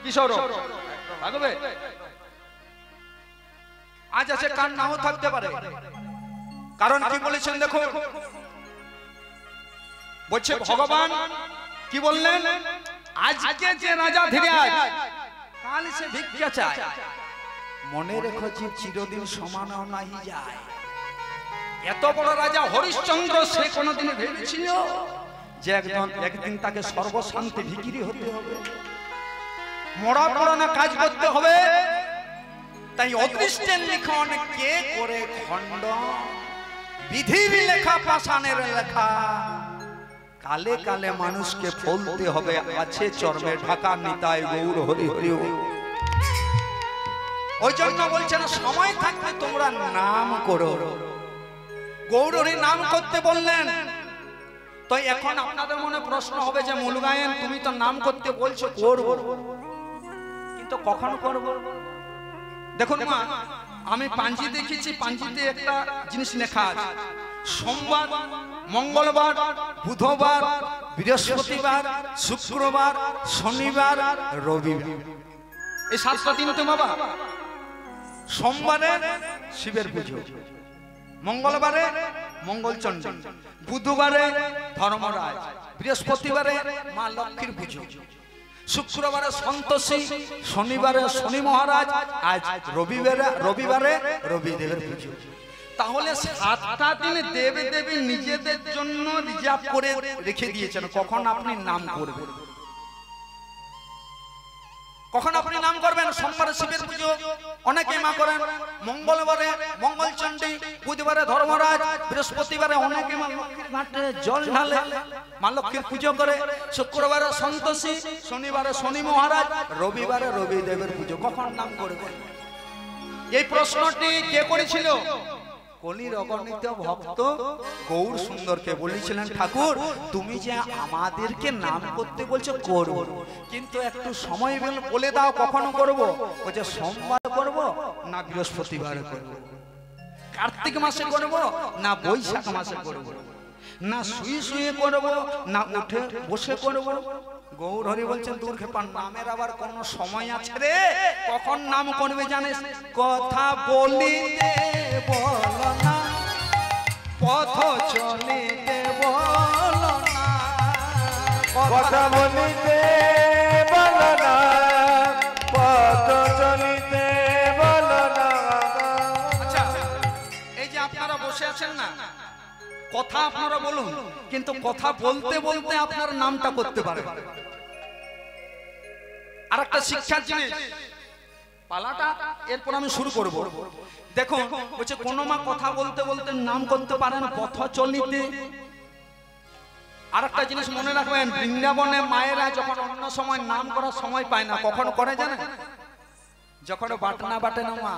কিশোর থাকবে আজ আছে কাল নাও থাকতে পারে কারণ কি বলেছেন দেখো বলছে ভগবান কি বললেন আজকে যে রাজা ধীরাজ কাল সে ভিক্ষা চায় মনে রেখো যে চিরদিন সমানও নাহি যায় এত বড় রাজা হরিশ্চন্দ্র সে কোনদিন ভেবেছিল যে একদিন তাকে সর্বশান্তি ভিখিরি হতে হবে মরা পড়ানো কাজ করতে হবে তাই অদৃষ্টের লিখন কে করে খণ্ড বিধির লেখা পাষাণের লেখা কালে কালে মানুষকে ফলতে হবে আছে চর্মে ঢাকা নিতাই গৌর হরি হরি ওই জন্য বলছেন সময় থাকতে তোমরা নাম করো গৌরহরি নাম করতে বললেন তো এখন আপনাদের মনে প্রশ্ন হবে যে মুলগায়েন তুমি তো নাম করতে বলছো করব কিন্তু কখন করব দেখুন মা আমি পাঞ্জি দেখেছি পাঞ্জিতে একটা জিনিস লেখা আছে সোমবার মঙ্গলবার বুধবার বৃহস্পতিবার শুক্রবার শনিবার রবিবার এই 7টা দিন তো বাবা সোমবারে শিবের পুজো মঙ্গলবারে মঙ্গলচন্ডী বুধবারে ধর্মরাজ বৃহস্পতিবারে মা লক্ষ্মীর পুজো শুক্রবারে সন্তোষী শনিবারে শনি মহারাজ আজ রবিবারে রবিদেবের পুজো তাহলে 7টা দিন দেবে দেবী নিজেদের জন্য রিজার্ভ করে রেখে দিয়েছেন কখন আপনি নাম করবেন কখন আপনি নাম করবেন? সোমবারে শিবের পুজো অনেকে মা করেন, মঙ্গলবারে মঙ্গলচণ্ডী, বুধবারে ধর্মরাজ, বৃহস্পতিবারে অনেকে মা লক্ষ্মীর ঘাটে জল ঢালে, মা লক্ষ্মীর পুজো করে, শুক্রবারে সন্তোষী, শনিবারে শনি মহারাজ, রবিবারে রবি দেবের পুজো। কখন নাম করবেন? এই প্রশ্নটি কে করেছিল? কলির অগণিত ভক্ত গৌর সুন্দরকে বলেছিলেন, ঠাকুর তুমি যে আমাদেরকে নাম করতে বলছো করব, কিন্তু একটু সময় বলে দাও কখন করব। বলছে সোমবার করব না বৃহস্পতিবার করব, কার্তিক মাসে করব না বৈশাখ মাসে করব, না শুয়ে শুয়ে করব না উঠে বসে করব। গৌর হরি বলছেন, দূর খেপান, নামের আবার কোন সময় আছে রে? কখন নাম করবে জানিস? কথা বলিতে বলো না, পথ চলিতে বলো না, কথা বলিতে বলো না, পথ চলিতে বলো না। আচ্ছা, এই যে আপনারা বসে আছেন না, কথা আপনারা বলুন, কিন্তু কথা বলতে বলতে আপনার নামটা করতে পারেন। আর একটা শিক্ষার জিনিস, পালাটা এরপর আমি শুরু করব। দেখুন বলছে কোন মা কথা বলতে বলতে নাম করতে পারেন পথ চলিতে। আর একটা জিনিস মনে রাখবেন, বৃন্দাবনে মায়েরা যখন অন্য সময় নাম করার সময় পায় না, কখন করে জানেন? যখন বাটনা বাটে না মা,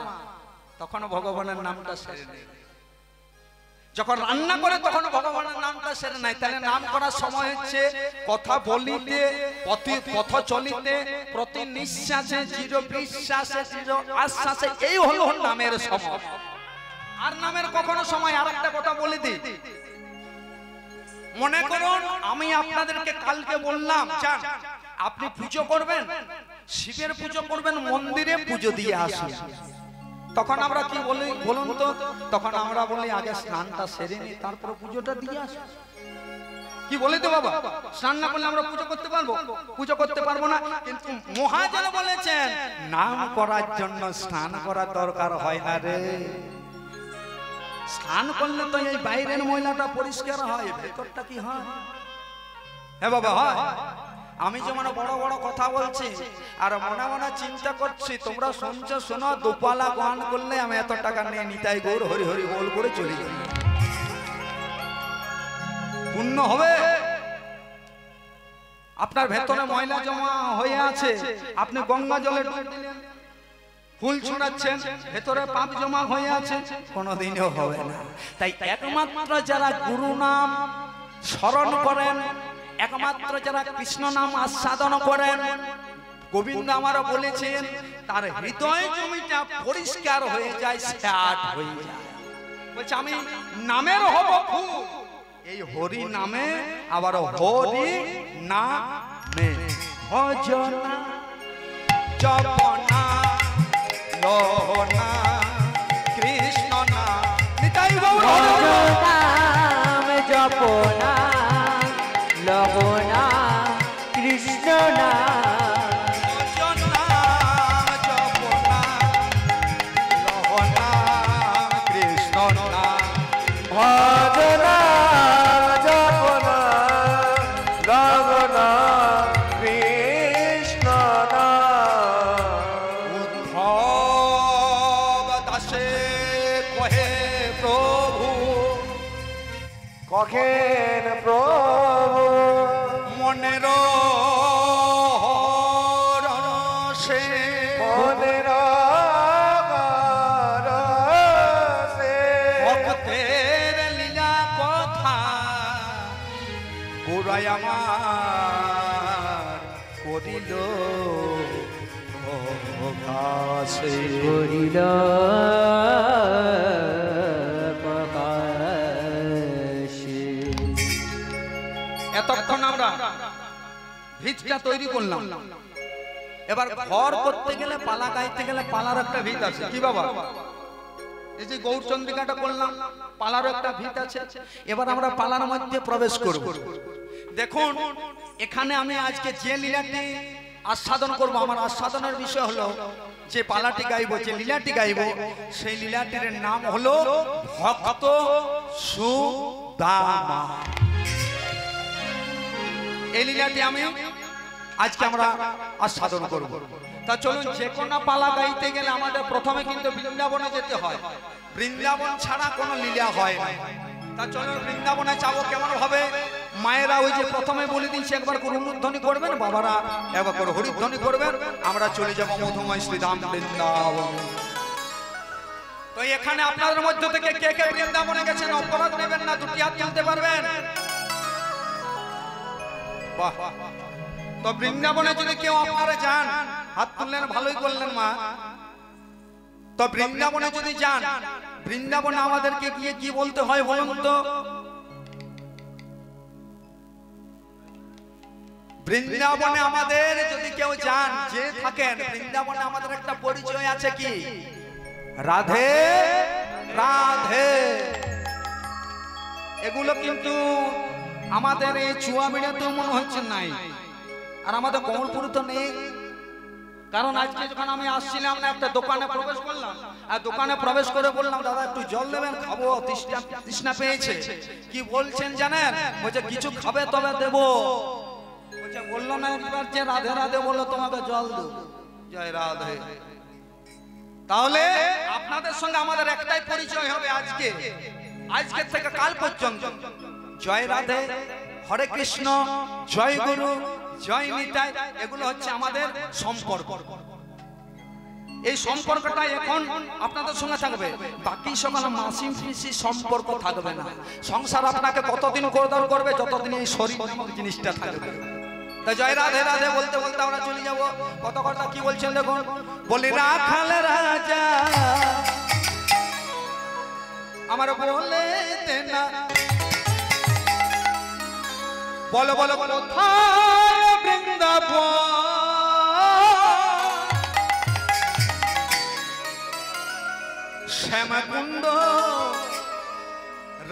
তখন ভগবানের নামটা সেরে নেয়। যখন রান্না করে তখন ভগবানের নামটা সেরে নাই। তাহলে নাম করার সময় হচ্ছে কথা বলিতে, পথ চলিতে, প্রতি নিঃশ্বাসে, চির বিশ্বাসে, চির আশ্বাসে, এই হলো নামের সময়। আর নামের কখনো সময়। আর একটা কথা বলে দিই, মনে করুন আমি আপনাদেরকে কালকে বললাম যান আপনি পুজো করবেন, শিবের পুজো করবেন, মন্দিরে পুজো দিয়ে আসুন। তখন আমরা কি বলি বলুন তো? তখন আমরা বলি আগে স্নানটা সেরে নি, তারপর পুজোটা দিয়ে আসি। কি বলি তো বাবা? স্নান না করলে আমরা পুজো করতে পারবো? পুজো করতে পারবো না। কিন্তু মহাজন বলেছেন নাম করার জন্য স্নান করার দরকার হয় না রে। স্নান করলে তো এই বাইরের ময়লাটা পরিষ্কার হয়, ভেতরটা কি হয়? হ্যাঁ বাবা হয়। আমি যেমন বড় বড় কথা বলছি আর মনে মনে চিন্তা করছি, তোমরা শুনছো শোনো, দুপালা গান করলে আমি এত টাকা নিয়ে নিতাই গৌর হরি হরি বল করে চলে যাই, পুণ্য হবে। আপনার ভেতরে ময়লা জমা হয়ে আছে, আপনি গঙ্গা জলে ডুব দিলেন, ফুল ছড়াচ্ছেন, ভেতরে পাপ জমা হয়ে আছে, কোনোদিনও হবে না। তাই একমাত্র যারা গুরু নাম স্মরণ করেন, একমাত্র যারা কৃষ্ণ নাম আস্বাদন করেন, গোবিন্দ আমারও বলেছেন তার হৃদয় জমিটা পরিষ্কার হয়ে যায়, স্যাট হয়ে যায়। বলছে আমি নামের হব ফুল, এই হরি নামে আবার হরি নামে ভজনা জপনা লোনা কৃষ্ণ নাম নিতাই গৌর নাম জপনা লহনা কৃষ্ণ নাম, নাম জপনা লোনা কৃষ্ণ নাম, ভজনা জপনা লগনা কৃষ্ণ নাম। উদ্ধব দাসে কহে প্রভু, কখেন প্রভু মনের রসে, মনের রসে ভক্তের লীলা কথা গোড়াই আমার করিল প্রকাশে। করিল প্রকাশে। এতক্ষণ আমরা ভিতটা তৈরি করলাম, এবার ঘর করতে গেলে, পালা গাইতে গেলে পালার একটা ভিত আছে। কি বাবা? এই যে গৌরচন্দ্রিকাটা করলাম, পালারও একটা ভিত আছে। এবার আমরা পালার মধ্যে প্রবেশ করব। দেখুন এখানে আমি আজকে যে লীলাটি আস্বাদন করব, আমার আস্বাদনের বিষয় হলো যে পালাটি গাইব, যে লীলাটি গাইব, সেই লীলাটির নাম হলো ভক্ত সুদামা। এই লীলাটি আমি আজকে আমরা আস্বাদন করব। তা চলুন, যে কোনো পালা গাইতে গেলে আমাদের প্রথমে কিন্তু বৃন্দাবনে যেতে হয়। বৃন্দাবন ছাড়া কোনো লীলা হয় না। তা চলুন বৃন্দাবনে যাবো কেমন ভাবে। মায়েরা ওই যে প্রথমে বলে দিচ্ছি, একবার করে অনুধ্বনি করবেন, বাবারা একবার করে হরিধ্বনি করবেন, আমরা চলে যাব মধুময় শ্রীধাম বৃন্দাবন। তো এখানে আপনাদের মধ্য থেকে কে কে বৃন্দাবনে গেছেন অপরাধ নেবেন না, দুটি হাত তুলতে পারবেন? বাহ। তো বৃন্দাবনে যদি কেউ আপনারা যান, হাত তুললেন, ভালোই করলেন মা। তো বৃন্দাবনে যদি যান, বৃন্দাবনে আমাদেরকে গিয়ে কি বলতে হয় বলুন তো? বৃন্দাবনে আমাদের যদি কেউ যান, যে থাকেন বৃন্দাবনে, আমাদের একটা পরিচয় আছে, কি? রাধে রাধে। এগুলো কিন্তু আমাদের এই চুয়াবিড়াতেও মনে হচ্ছে নাই, আর আমাদের কমলপুরে তো নেই। কারণ আজকে যখন আমি আসছিলাম না, একটা দোকানে প্রবেশ করলাম, আর দোকানে প্রবেশ করে বললাম, দাদা একটু জল দেবেন, খাবো, তৃষ্ণা পেয়েছে। কি বলছেন জানেন? বলছে কিছু খাবে তবে দেবো। বলছে বললো না একবার যে রাধে রাধে বললো, তোমাকে জল দেবো। জয় রাধে। তাহলে আপনাদের সঙ্গে আমাদের একটাই পরিচয় হবে আজকে থেকে কাল পর্যন্ত। জয় রাধে, হরে কৃষ্ণ, জয় গুরু, জয় নিতাই, এগুলো হচ্ছে আমাদের সম্পর্ক। এই সম্পর্কটা এখন আপনাদের সঙ্গে থাকবে, বাকি সকল মাসি পিসি সম্পর্ক থাকবে না। সংসার আপনাকে কতদিন করদার করবে, যতদিন এই শরীর নামক জিনিসটা থাকবে। তাই জয় রাধে রাধে বলতে বলতে আমরা চলে যাব। কত কথা কি বলছেন দেখুন। বলি রাখাল রাজা আমার বলে না, বলো বলো কোথায় বৃন্দাবন, শ্যামকুণ্ড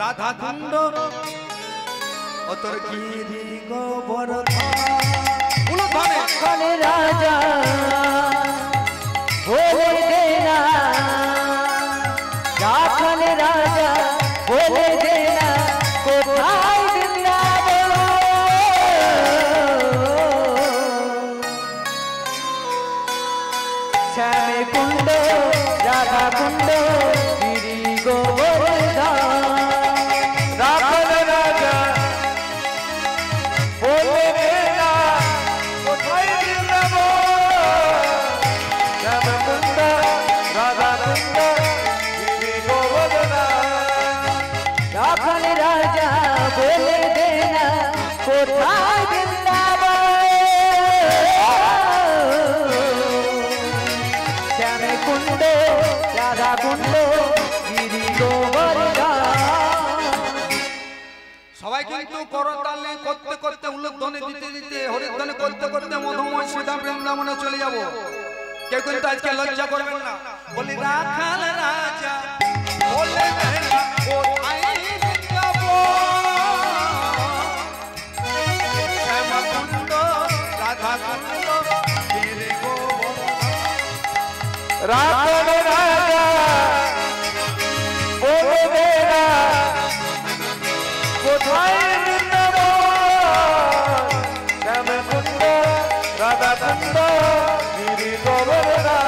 রাধা কুণ্ড ও তোর গিরি গোবর্ধন রাজা বলে দেনা, রাখাল রাজা বলে দেনা, কোথায় বৃন্দাবন, শ্যামে কুণ্ড রাধা কুণ্ড গিরি গোবর্ধন, রাখাল রাজা বলে দেনা, কোথায় বৃন্দাবন, শ্যামকুণ্ড রাধা কুণ্ড গিরি গোবর্ধন। রাখাল রাজা বলে দেনা, কোথায় বৃন্দাবন, শ্যামে কুণ্ড রাধা কুণ্ড গিরি গোবর্ধন। সবাই কিন্তু করতালি করতে করতে, উল্লেখধ্বনি দিতে দিতে, হরিধ্বনি করতে করতে মধুময় শ্রীধাম বৃন্দাবনে চলে যাব। কেউ কিন্তু আজকে লজ্জা করবেন না। বলি রাখাল রাজা বলে দেনা, কোথায় বৃন্দাবন, শ্যামকুণ্ড রাধা কুণ্ড গিরি গোবর্ধন। রাখাল রাজা বলে দেনা, কোথায় বৃন্দাবন, শ্যামকুণ্ড রাধা কুণ্ড গিরি গোবর্ধন।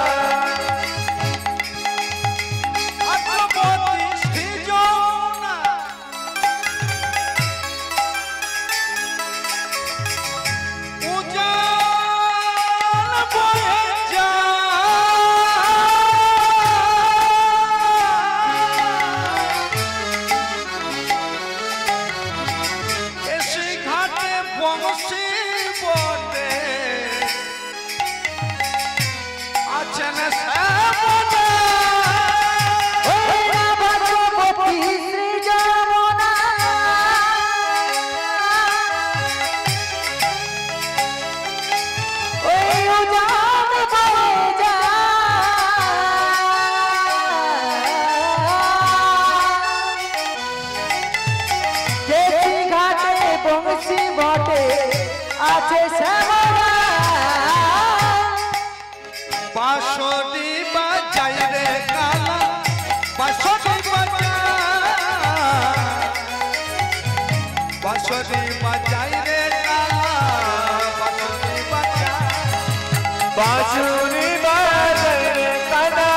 বাঁশুরি বাজায় রে কানা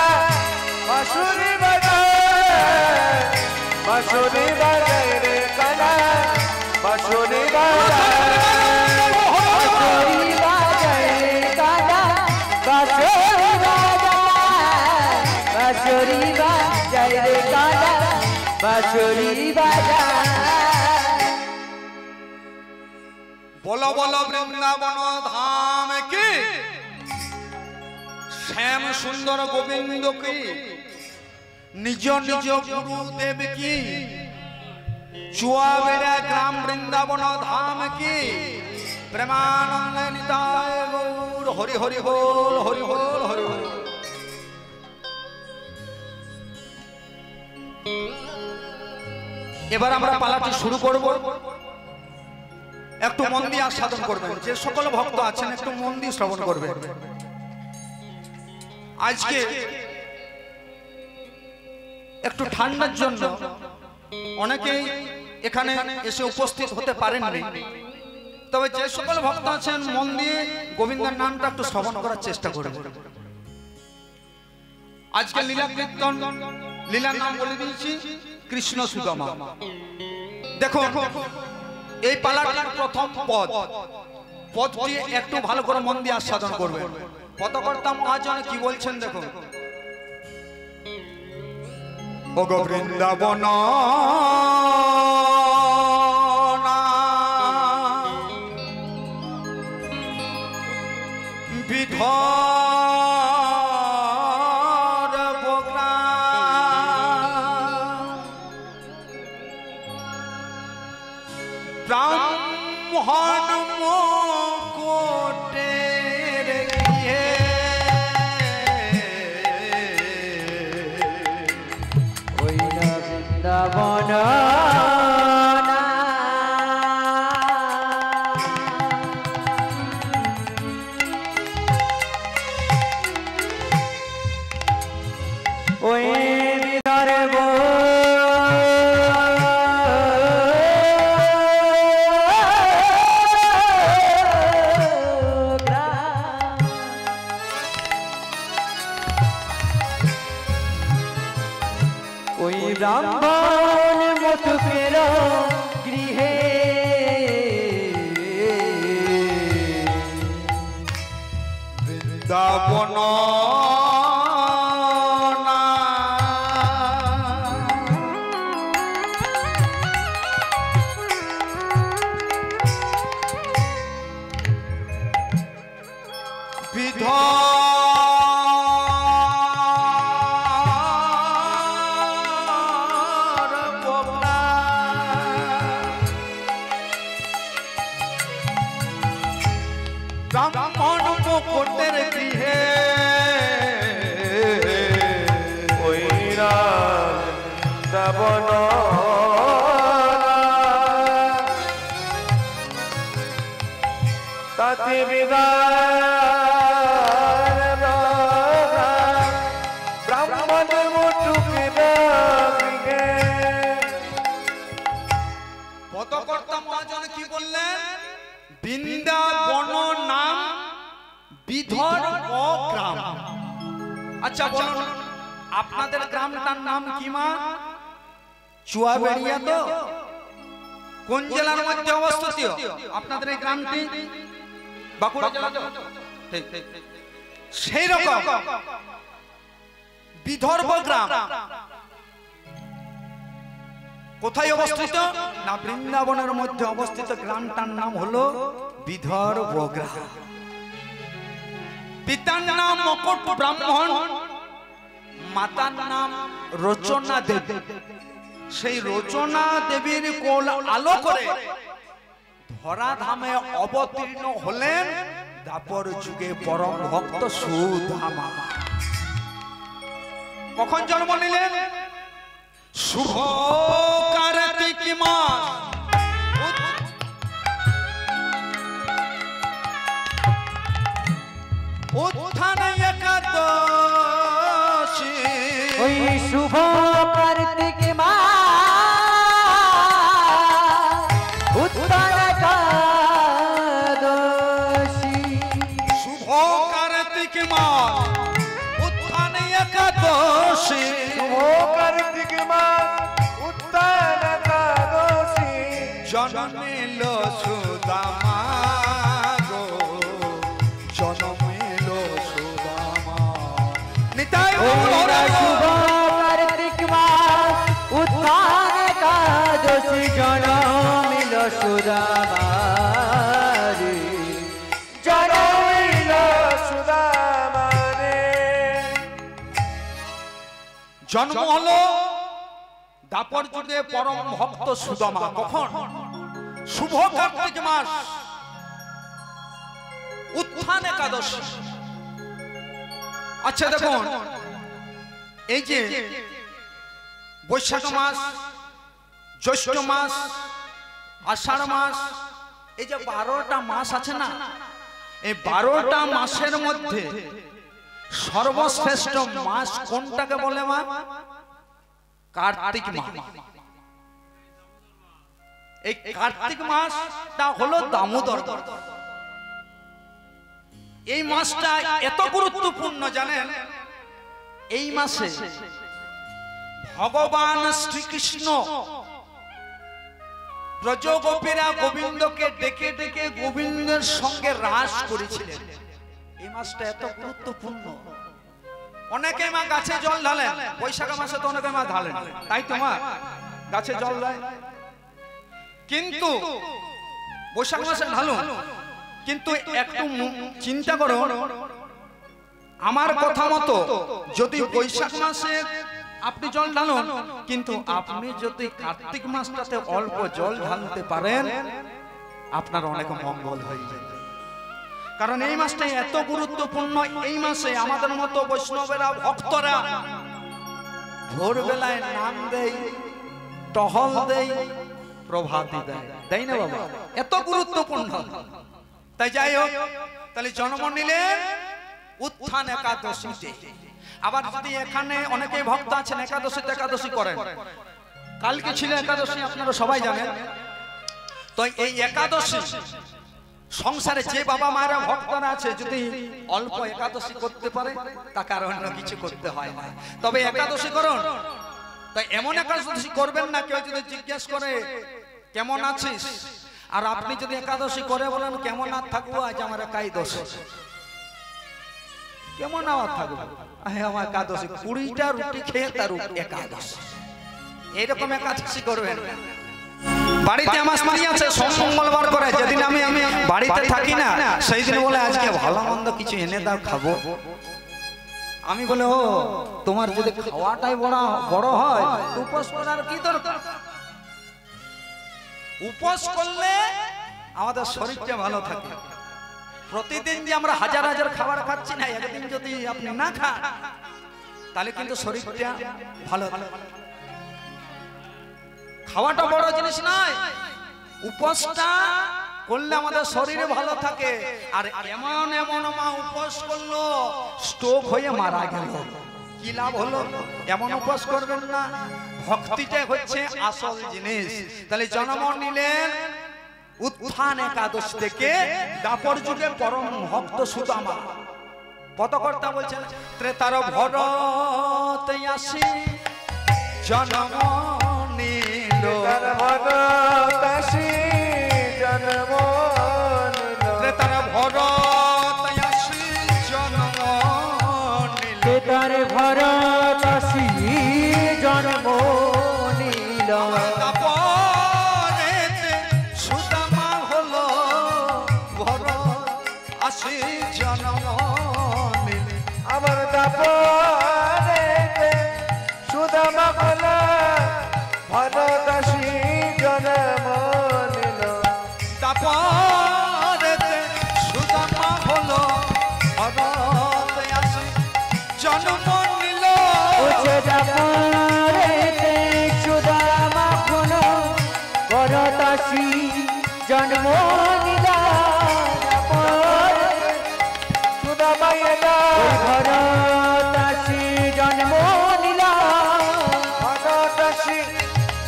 বাঁশুরি বাজায় বাঁশুরি বাজায় রে কানা বাঁশুরি বাজায় বাঁশুরি বাজায় রে কানা বাঁশুরি বাজায় বাঁশুরি বাজায় রে কানা বাঁশুরি বাজায় বলো বলো বৃন্দাবন ধাম কি শ্যাম সুন্দর গোবিন্দ কি নিজ নিজ গুরুদেব কি চুয়াবেড়া গ্রাম বৃন্দাবন ধাম কি প্রেমানন্দ নিতায় গৌর হরি হরি বল হরি বল হরি বল। এবার আমরা পালাটি শুরু করব। একটু মন দিয়ে আস্বাদন করবেন, যে সকল ভক্ত আছেন একটু মন দিয়ে শ্রবণ করবেন। আজকে একটু ঠান্ডার জন্য অনেকেই এখানে এসে উপস্থিত হতে পারেননি, তবে যে সকল ভক্ত আছেন মন দিয়ে গোবিন্দের নামটা একটু শ্রবণ করার চেষ্টা করবেন। আজকে লীলা কীর্তন, লীলার নাম বলে দিয়েছি কৃষ্ণ সুদামা। দেখো এই পালাটার প্রথম পদটি একটু ভালো করে মন দিয়ে আস্বাদন করবেন। পদকর্তা মহাজন কি বলছেন দেখো। ও গো বৃন্দাবন বিধর বগ্রা ব্রাহ্মণ মুকুটের গৃহে ওই না বৃন্দাবন ওই বিদর্ভ ওই ব্রাহ্মণ মতুকের গৃহে বৃন্দাবন ব্রাহ্মণ মুকুটের গৃহে ওই বৃন্দাবন তাতে বিদার ব্রাহ্মণ মুটুকের গৃহে। পদকর্তা মহাজন কি বললেন? বৃন্দাবন নাম বিধর্ভ গ্রাম। আচ্ছা বলুন আপনাদের গ্রামটার নাম কি মা? চুয়াবেড়িয়া তো? কোন জেলার মধ্যে অবস্থিত আপনাদের এই গ্রামটি? বাঁকুড়া জেলা তো? ঠিক ঠিক। সেই রকম বিধর্ভ গ্রাম কোথায় অবস্থিত? না বৃন্দাবনের মধ্যে অবস্থিত। গ্রামটার নাম হলো বিধর্ভ গ্রাম। পিতার নাম মকট ব্রাহ্মণ, মাতার নাম রচনা দেবী। সেই রচনা দেবীর কোল আলো করে ধরাধামে অবতীর্ণ হলেন দাপর যুগে পরম ভক্ত সুদামা। কখন জন্ম নিলেন? শুভ কার্তিক মাস উত্থান একাদশী। ওই শুভ কার্তিক মাস উত্থান একাদশী। শুভ কার্তিক কার্তিক মাস উত্থানে একাদশী শুভ কার্তিক মাস উত্থান একাদশী জন্মিল সুদামা গো জন্মিল সুদামা নিতাই শুভ কার্তিক মাস উত্থান একাদশী জন্মিল সুদামারে জন্মিল সুদামারে। জন্ম হলো দাপর যুগে পরম ভক্ত সুদামা। কখন? শুভ কার্তিক মাস উত্থান একাদশী। আচ্ছা দেখুন, এই যে বৈশাখ মাস, জ্যৈষ্ঠ মাস, আষাঢ় মাস, এই যে 12টা মাস আছে না, এই 12টা মাসের মধ্যে সর্বশ্রেষ্ঠ মাস কোনটাকে বলে মা? কার্তিক মাস। এই কার্তিক মাসটা হলো দামোদর। এই মাসটা এত গুরুত্বপূর্ণ জানেন, এই মাসে ভগবান শ্রীকৃষ্ণ ব্রজগোপীরা গোবিন্দকে ডেকে ডেকে গোবিন্দের সঙ্গে রাস করেছিলেন। এই মাসটা এত গুরুত্বপূর্ণ। অনেকে মা গাছে জল ঢালেন, বৈশাখ মাসে তো অনেকে মা ঢালেন, তাই তো মা গাছে জল দেয়, কিন্তু বৈশাখ মাসে ঢালুন, কিন্তু একটু চিন্তা করো, আমার কথা মতো যদি বৈশাখ মাসে আপনি জল ঢালুন, কিন্তু আপনি যদি কার্তিক মাসটাতে অল্প জল ঢালতে পারেন, আপনার অনেক মঙ্গল হয়ে যাবে। কারণ এই মাসটা এত গুরুত্বপূর্ণ। এই মাসে আমাদের মতো বৈষ্ণবেরা ভক্তরা ভোরবেলায় নাম দেয়, টহল দেয়, প্রভাতী দেয়, তাই না বাবা? এত গুরুত্বপূর্ণ। তাই যাই হোক, তাহলে জন্ম নিলেন উত্থান একাদশীতে। আবার যদি এখানে অনেকে ভক্ত আছেন একাদশীতে একাদশী করেন, কালকে ছিল একাদশী, আপনারা সবাই জানেন। তো এই একাদশী সংসারে যে বাবা মায়েরা ভক্তরা আছে, যদি অল্প একাদশী করতে পারে, তাকে আর অন্য কিছু করতে হয় না। তবে একাদশী করুন, তাই এমন একাদশী করবেন না কেউ যদি জিজ্ঞেস করে কেমন আছিস, আর আপনি যদি একাদশী করে বলেন কেমন আর থাকবো, আজ আমার একাদশী, কেমন আর থাকবো, আমার একাদশী 20টা রুটি খেয়ে তার একাদশী, এইরকম একাদশী করবেন। বাড়িতে আমার স্ত্রী আছে, সোম মঙ্গলবার করে, যেদিন আমি বাড়িতে থাকি না, সেই দিন বলে আজকে ভালো মন্দ কিছু এনে দাও খাবো। আমি বলে, ও তোমার যদি খাওয়াটাই বড় হয়, উপোস করার কি দরকার? উপোস করলে আমাদের শরীরটা ভালো থাকে। প্রতিদিন যে আমরা হাজার হাজার খাবার খাচ্ছি না, একদিন যদি আপনি না খান, তাহলে কিন্তু শরীরটা ভালো থাকে। খাওয়াটা বড় জিনিস নয়, উপোসটা করলে আমাদের শরীরে ভালো থাকে। আর এমন এমন মা উপোস করলো, স্ট্রোক হয়ে মারা গেল, কি লাভ হলো? এমন উপোস করবেন না। ভক্তিটা হচ্ছে আসল জিনিস। তাহলে জন্ম নিলেন উত্থান একাদশী থেকে, দাপর যুগে পরম ভক্ত সুদামা। পদকর্তা বলছেন, ত্রেতার ভরত আসি জন্ম নিল, তার ভরত আসি জন্ম নিল, ত্রেতার ভরত আসি জন্ম নিল, তার ভরত আসি জন্ম নিল, দাপরেতে সুদামা হলো ভরত আসি জন্ম নিল। আমার দাপরেতে সুদামা হলো ভরত আসি জন্ম নিল, দাপরেতে সুদামা হলো ভরত আসি জন্ম নিল। দাপরেতে সুদামা হলো ভরত আসি জন্ম নিল, সুদামা এলো ভরত আসি জন্ম নিল, ভরত আসি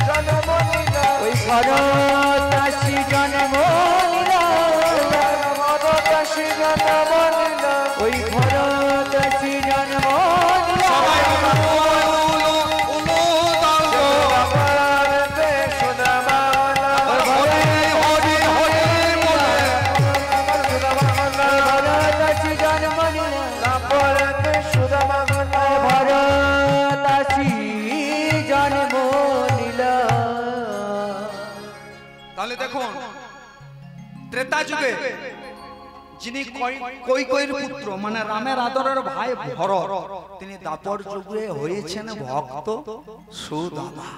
জন্ম নিল, ওই ভরত আসি জন্ম নিল, ভরত আসি জন্ম নিল, ওই ভরত দাসী জন্ম সবাই নিল উলু উলু দাও ভরতে সুদামা হরি হরি হরি বলে দাসী জন্ম নিল ভরতে সুদামা দাসী জন্ম নিল। তাহলে দেখুন ত্রেতা যুগে যিনি কৈকেয়ীর পুত্র মানে রামের আদরের ভাই ভরত, তিনি দাপর যুগে হয়েছেন ভক্ত সুদামা।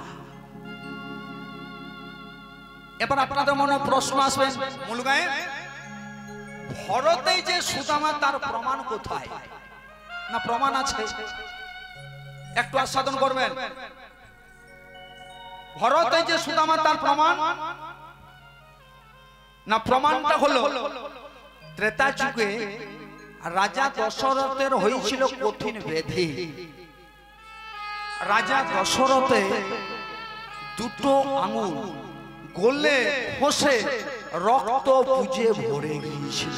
এবার আপনাদের মনে প্রশ্ন আসবে, মূল গায়ে ভরতেই যে সুদামা তার প্রমাণ কোথায়? না প্রমাণ আছে, একটু আস্বাদন করবেন। ভরতেই যে সুদামা তার প্রমাণ, না প্রমাণটা হলো ত্রেতা যুগে রাজা দশরথের হয়েছিল কঠিন ব্যাধি। রাজা দশরথে দুটো আঙুল গলে ফসে রক্ত পুজে ভরে গিয়েছিল।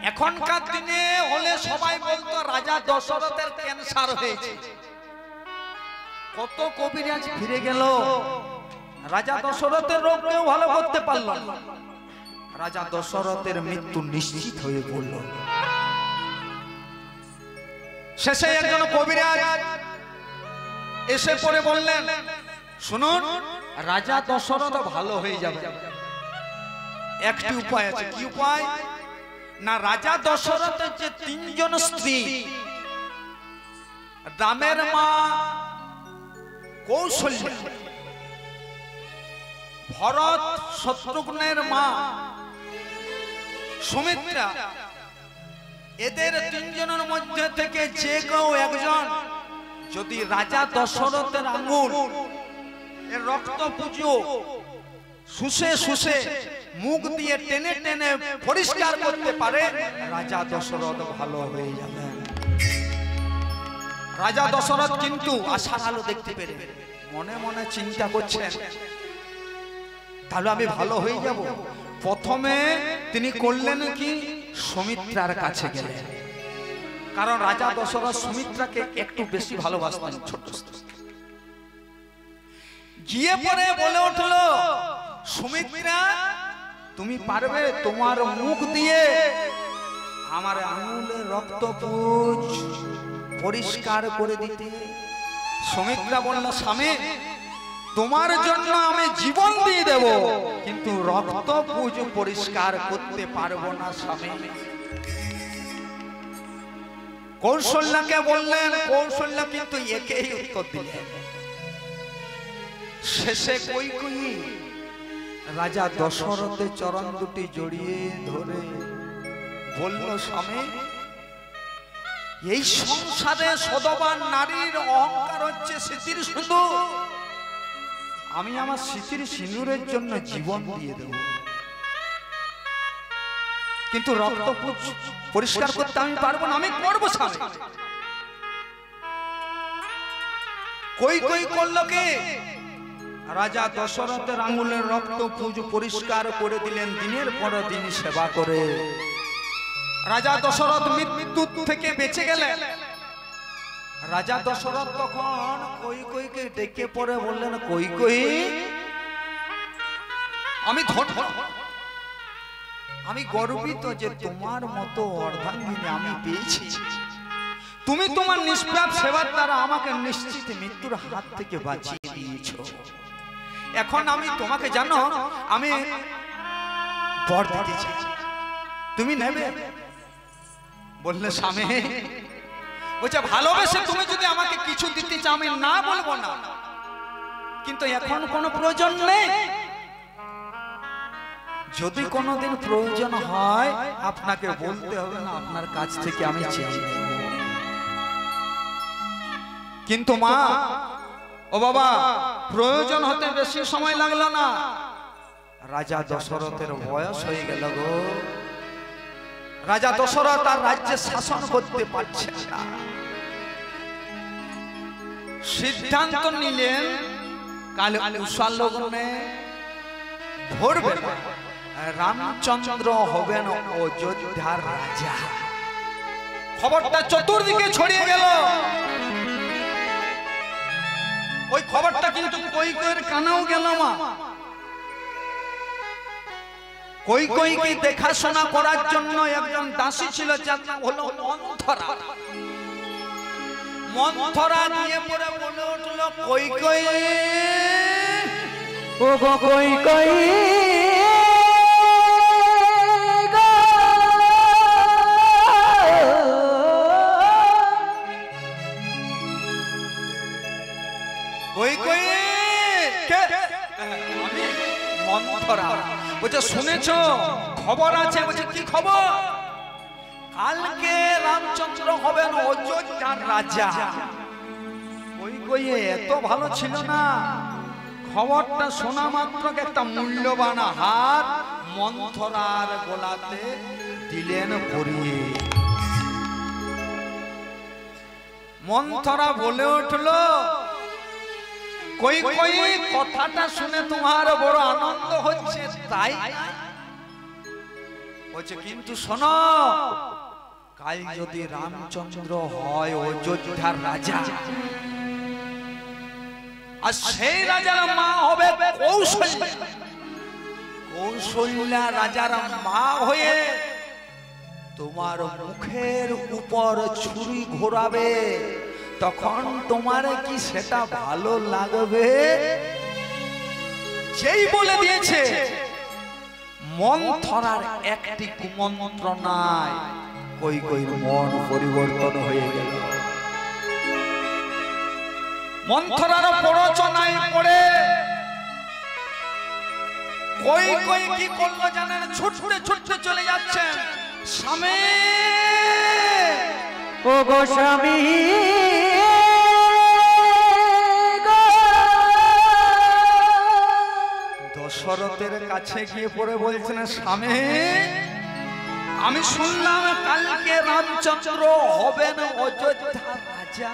এখনকার দিনে হলে সবাই বলতো রাজা দশরথের ক্যান্সার হয়েছে। কত কবিরাজ ফিরে গেল, রাজা দশরথের রোগ কেউ ভালো করতে পারল না। রাজা দশরথের মৃত্যু নিশ্চিত হয়ে পড়ল। শেষে একজন কবিরাজ এসে পড়ে বললেন, শুনুন রাজা দশরথ ভালো হয়ে যাবে, একটি উপায় আছে। কি উপায়? না রাজা দশরথের যে তিনজন স্ত্রী, রামের মা কৌশল্যা, ভরত শত্রুঘ্নের মা সুমিত্রা, এদের তিনজনের মধ্যে থেকে যে কেউ একজন যদি রাজা দশরথের আঙ্গুল এর রক্ত পুজো শুষে শুষে মুখ দিয়ে টেনে টেনে পরিষ্কার করতে পারে, রাজা দশরথ ভালো হয়ে যাবে। রাজা দশরথ কিন্তু আশার আলো দেখতে পেরে মনে মনে চিন্তা করছেন, তাহলে আমি ভালো হয়ে যাব। প্রথমে তিনি করলেন কি, সুমিত্রার কাছে গেলেন। কারণ রাজা দশরথ সুমিত্রাকে একটু বেশি ভালোবাসতেন। ছোট গিয়ে পরে বলে উঠল, সুমিত্রা তুমি পারবে তোমার মুখ দিয়ে আমার আঙুলের রক্তপুঞ্জ পরিষ্কার করে দিতে? সুমিত্রা বলল, স্বামী তোমার জন্য আমি জীবন দিয়ে দেব, কিন্তু রক্তপুঞ্জ পরিষ্কার করতে পারবো না স্বামী। কৌশল্যাকে বললেন, কৌশল্যা কিন্তু একেই উত্তর দিলেন। শেষে কৈকেয়ী রাজা দশরথের চরণ দুটি জড়িয়ে ধরে বলল, স্বামী এই সংসারে সদবান নারীর অহংকার হচ্ছে স্মৃতির সিঁদুর। আমি আমার স্মৃতির সিঁদুরের জন্য জীবন দিয়ে দেব, কিন্তু রক্ত পরিষ্কার করতে আমি পারবো না, আমি করবো স্বামী। কৈকেয়ী করল কি, রাজা দশরথের আঙুলের রক্ত পুঁজ পরিষ্কার করে দিলেন। দিনের পর দিন সেবা করে রাজা দশরথ মৃত্যু থেকে বেঁচে গেলেন। রাজা দশরথ তখন কৈকেয়ীকে ডেকে পড়ে বললেন, কৈকেয়ী আমি ধন্য, আমি গর্বিত যে তোমার মতো অর্ধাঙ্গিনী আমি পেয়েছি। তুমি তোমার নিষ্পাপ সেবার দ্বারা আমাকে নিশ্চিত মৃত্যুর হাত থেকে বাঁচিয়ে দিয়েছো। এখন আমি তোমাকে জানো আমি বর দিতে চাই, তুমি নেবে? বললে, স্বামী বলছে ভালোবেসে তুমি যদি আমাকে কিছু দিতে চাও আমি না বলবো না, কিন্তু এখন কোনো প্রয়োজন নেই। যদি কোনোদিন প্রয়োজন হয় আপনাকে বলতে হবে না, আপনার কাছ থেকে আমি চেয়ে নেব। কিন্তু মা, ও বাবা, প্রয়োজন হতে বেশি সময় লাগলো না। রাজা দশরথের বয়স হয়ে গেল গো। রাজা দশরথ আর রাজ্যে শাসন করতে পারছেন না। সিদ্ধান্ত নিলেন কাল উষা লগ্নে ভোরবেলা রামচন্দ্র হবেন অযোধ্যার রাজা। খবরটা চতুর্দিকে ছড়িয়ে গেল। ওই খবরটা কিন্তু কৈকেয়ীর কানেও গেল মা। কৈকেয়ীকে দেখাশোনা করার জন্য একজন দাসী ছিল, যার নাম হলো মন্থরা। মন্থরা গিয়ে পড়ে বলে উঠল, কৈকেয়ী ও গো কৈকেয়ী বলছে শুনেছো? খবর আছে। বলছে কি খবর? কালকে রামচন্দ্র হবেন অযোধ্যার রাজা। কৈকেয়ী এত ভালো ছিল না, খবরটা শোনা মাত্র একটা মূল্যবান হার মন্থরার গলাতে দিলেন পরিয়ে। মন্থরা বলে উঠল, কৈকেয়ী কথাটা শুনে তোমার বড় আনন্দ হচ্ছে তাই? বলছে কিন্তু শোনো, কাল যদি রামচন্দ্র হয় অযোধ্যার রাজা, আর সেই রাজার মা হবে কৌশল্যা, কৌশল্যা রাজার মা হয়ে তোমার মুখের উপর ছুরি ঘোরাবে, তখন তোমার কি সেটা ভালো লাগবে? যেই বলে দিয়েছে, মন্থরার একটি কুমন্ত্রণায় কৈকেয়ীর মন পরিবর্তন হয়ে গেল। মন্থরার প্ররোচনায় পড়ে কৈকেয়ী কি করলো জানেন? ছুটতে ছুটতে চলে যাচ্ছেন, স্বামী ও গো স্বামী দশরথের কাছে গিয়ে পড়ে বলছেন, স্বামী আমি শুনলাম কালকে রামচন্দ্র হবেন অযোধ্যার রাজা।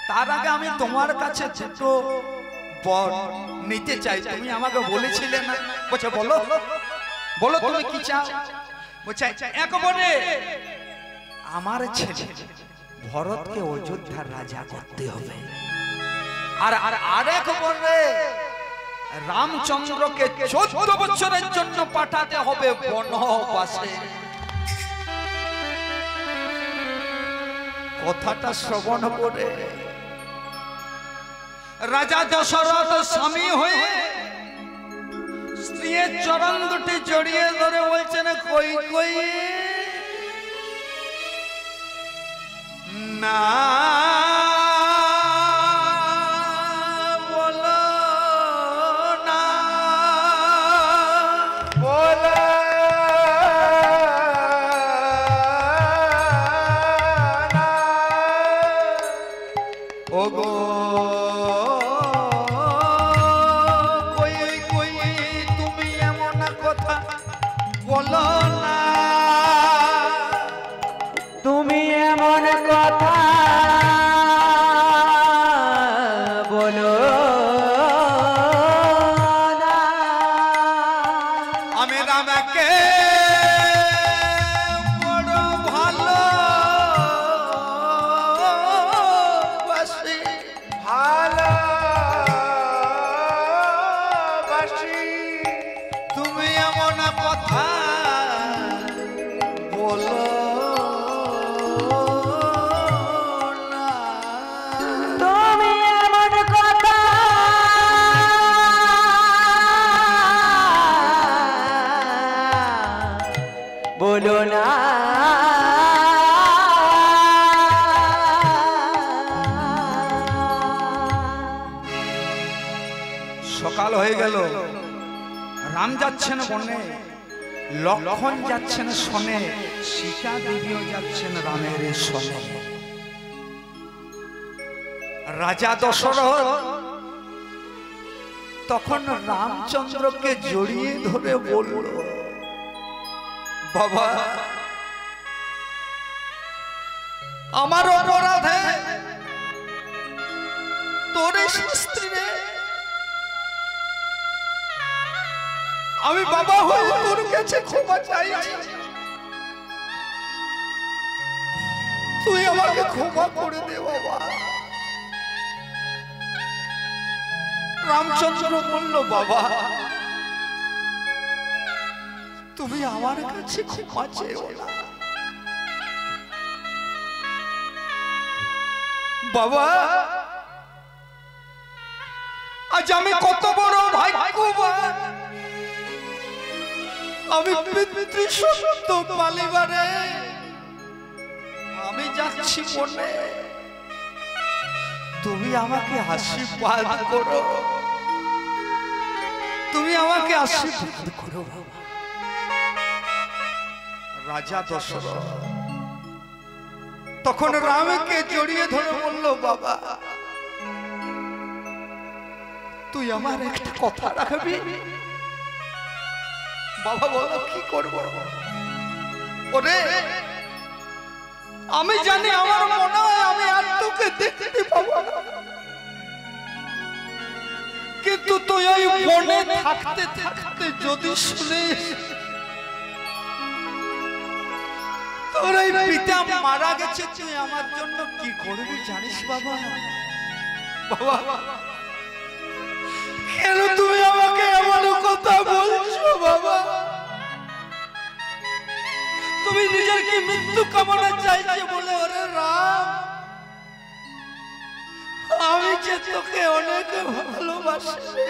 তার আগে আমি তোমার কাছে দুটো বর নিতে চাই, তুমি আমাকে বলেছিলে না? বলছে বলো বলো তুমি কি চাও? বলছে একবারে আমার ছেলে ভরতকে অযোধ্যার রাজা করতে হবে, আর আরেক বলে রামচন্দ্রকে 14 বছরের জন্য পাঠাতে হবে বনবাসে। কথাটা শ্রবণ করে রাজা দশরথ স্বামী হয়ে স্ত্রীর চরণ দুটি জড়িয়ে ধরে বলছেন, কৈকেয়ী না বলো না। সকাল হয়ে গেল, রাম যাচ্ছেন বনে, লক্ষণ যাচ্ছেন শনে, সীতা দেবীও যাচ্ছেন রামের শনে। রাজা দশরথ তখন রামচন্দ্রকে জড়িয়ে ধরে বলল, বাবা আমার অপরাধে তোর শাস্তি রে, আমি বাবা হয়ে তোর কাছে ক্ষমা চাইছি। তুই আমাকে ক্ষমা করে দে বাবা। রামচন্দ্র বলল, বাবা তুমি আমার কাছে ক্ষমা চেও না বাবা। আজ আমি কত বড় ভাগ্যবান, আমি পিতৃসত্য পালিবারে আমি যাচ্ছি বনে, তুমি আমাকে আশীর্বাদ করো, তুমি আমাকে আশীর্বাদ করো বাবা। রাজা দশরথ তখন রামকে জড়িয়ে ধরে বলল, বাবা তুই আমার একটা কথা রাখবি? বাবা বলো, কি করবো? ওরে আমি জানি আমার মনে হয় আমি আর তোকে দেখতে পাবো না, কিন্তু তুই ওই বনে থাকতে থাকতে যদি শুনিস তোর এই পিতা মারা গেছে, তুই আমার জন্য কি করবি জানিস বাবা? বাবা কেন তুমি আমাকে এমন কথা বলছো বাবা? তুমি নিজের কি মৃত্যু কামনা চাইছে বলে? ওরে রাম, আমি যে তোকে অনেক ভালোবাসি,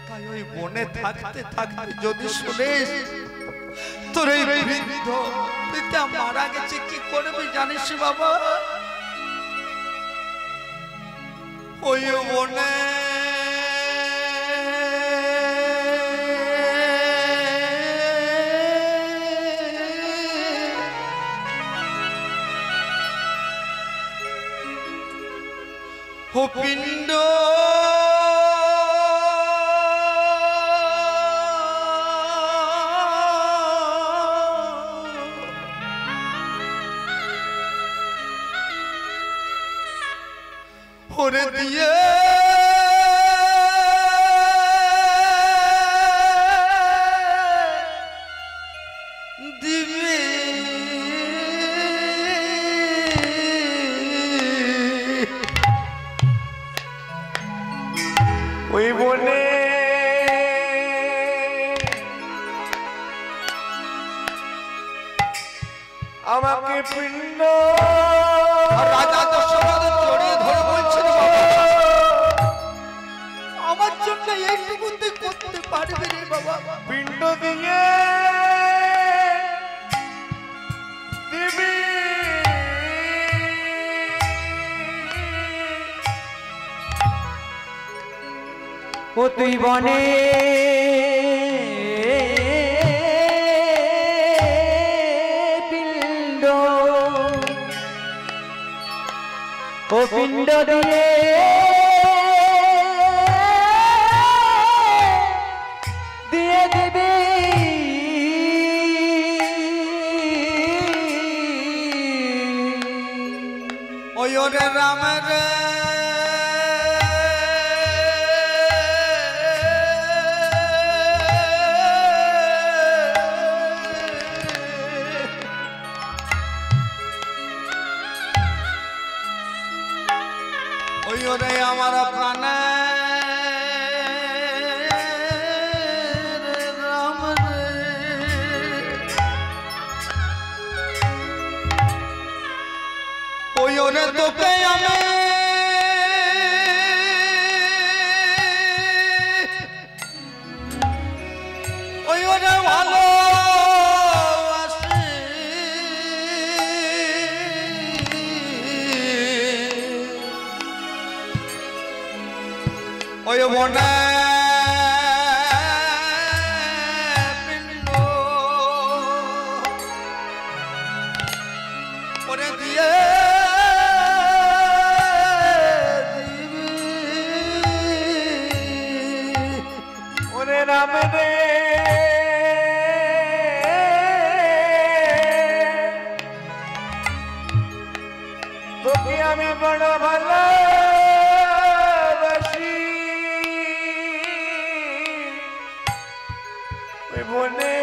তাই ওই বনে থাকতে থাকতে যদি শুনিস তোর এই বৃদ্ধ পিতা মারা গেছে, কি করবি জানিস বাবা? ওই বনে ও পিণ্ড ওরে দিয়ে দিবি ওই বনে আমাকে পিণ্ড। রাজা দশরথ জড়িয়ে ধরে বলছেন, আমার জন্য এইটুকু তুই করতে পারবি রে বাবা? পিণ্ড দিয়ে দিবি ও তুই বনে পিণ্ড, ও পিণ্ড দিয়ে দিয়ে দিবি ওই ওরে রামের ওই ওরে আমার প্রাণে রাম রে, ওই ওরে তোকে আমি ওই ওরে ভালো ওই বনে পিণ্ড ওরে দিয়ে দিবি ওরে রাম রে। তোকে আমি বড় ভালোবাসি, ওই বনে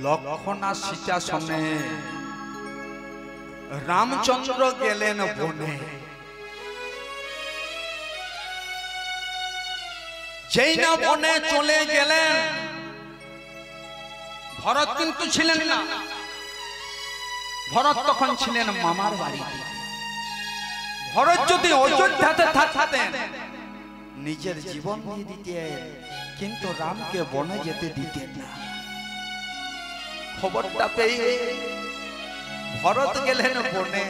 লক্ষণা সীতা শোনে, রামচন্দ্র গেলেন বনে। যেই না বনে চলে গেলেন, ভরত কিন্তু ছিলেন না। ভরত তখন ছিলেন মামার বাড়িতে। ভরত যদি অযোধ্যাতে থাকতেন নিজের জীবন দিয়ে দিতেন, কিন্তু রামকে বনে যেতে দিতেন না। খবরটা পেয়ে ভরত গেলেন বনে।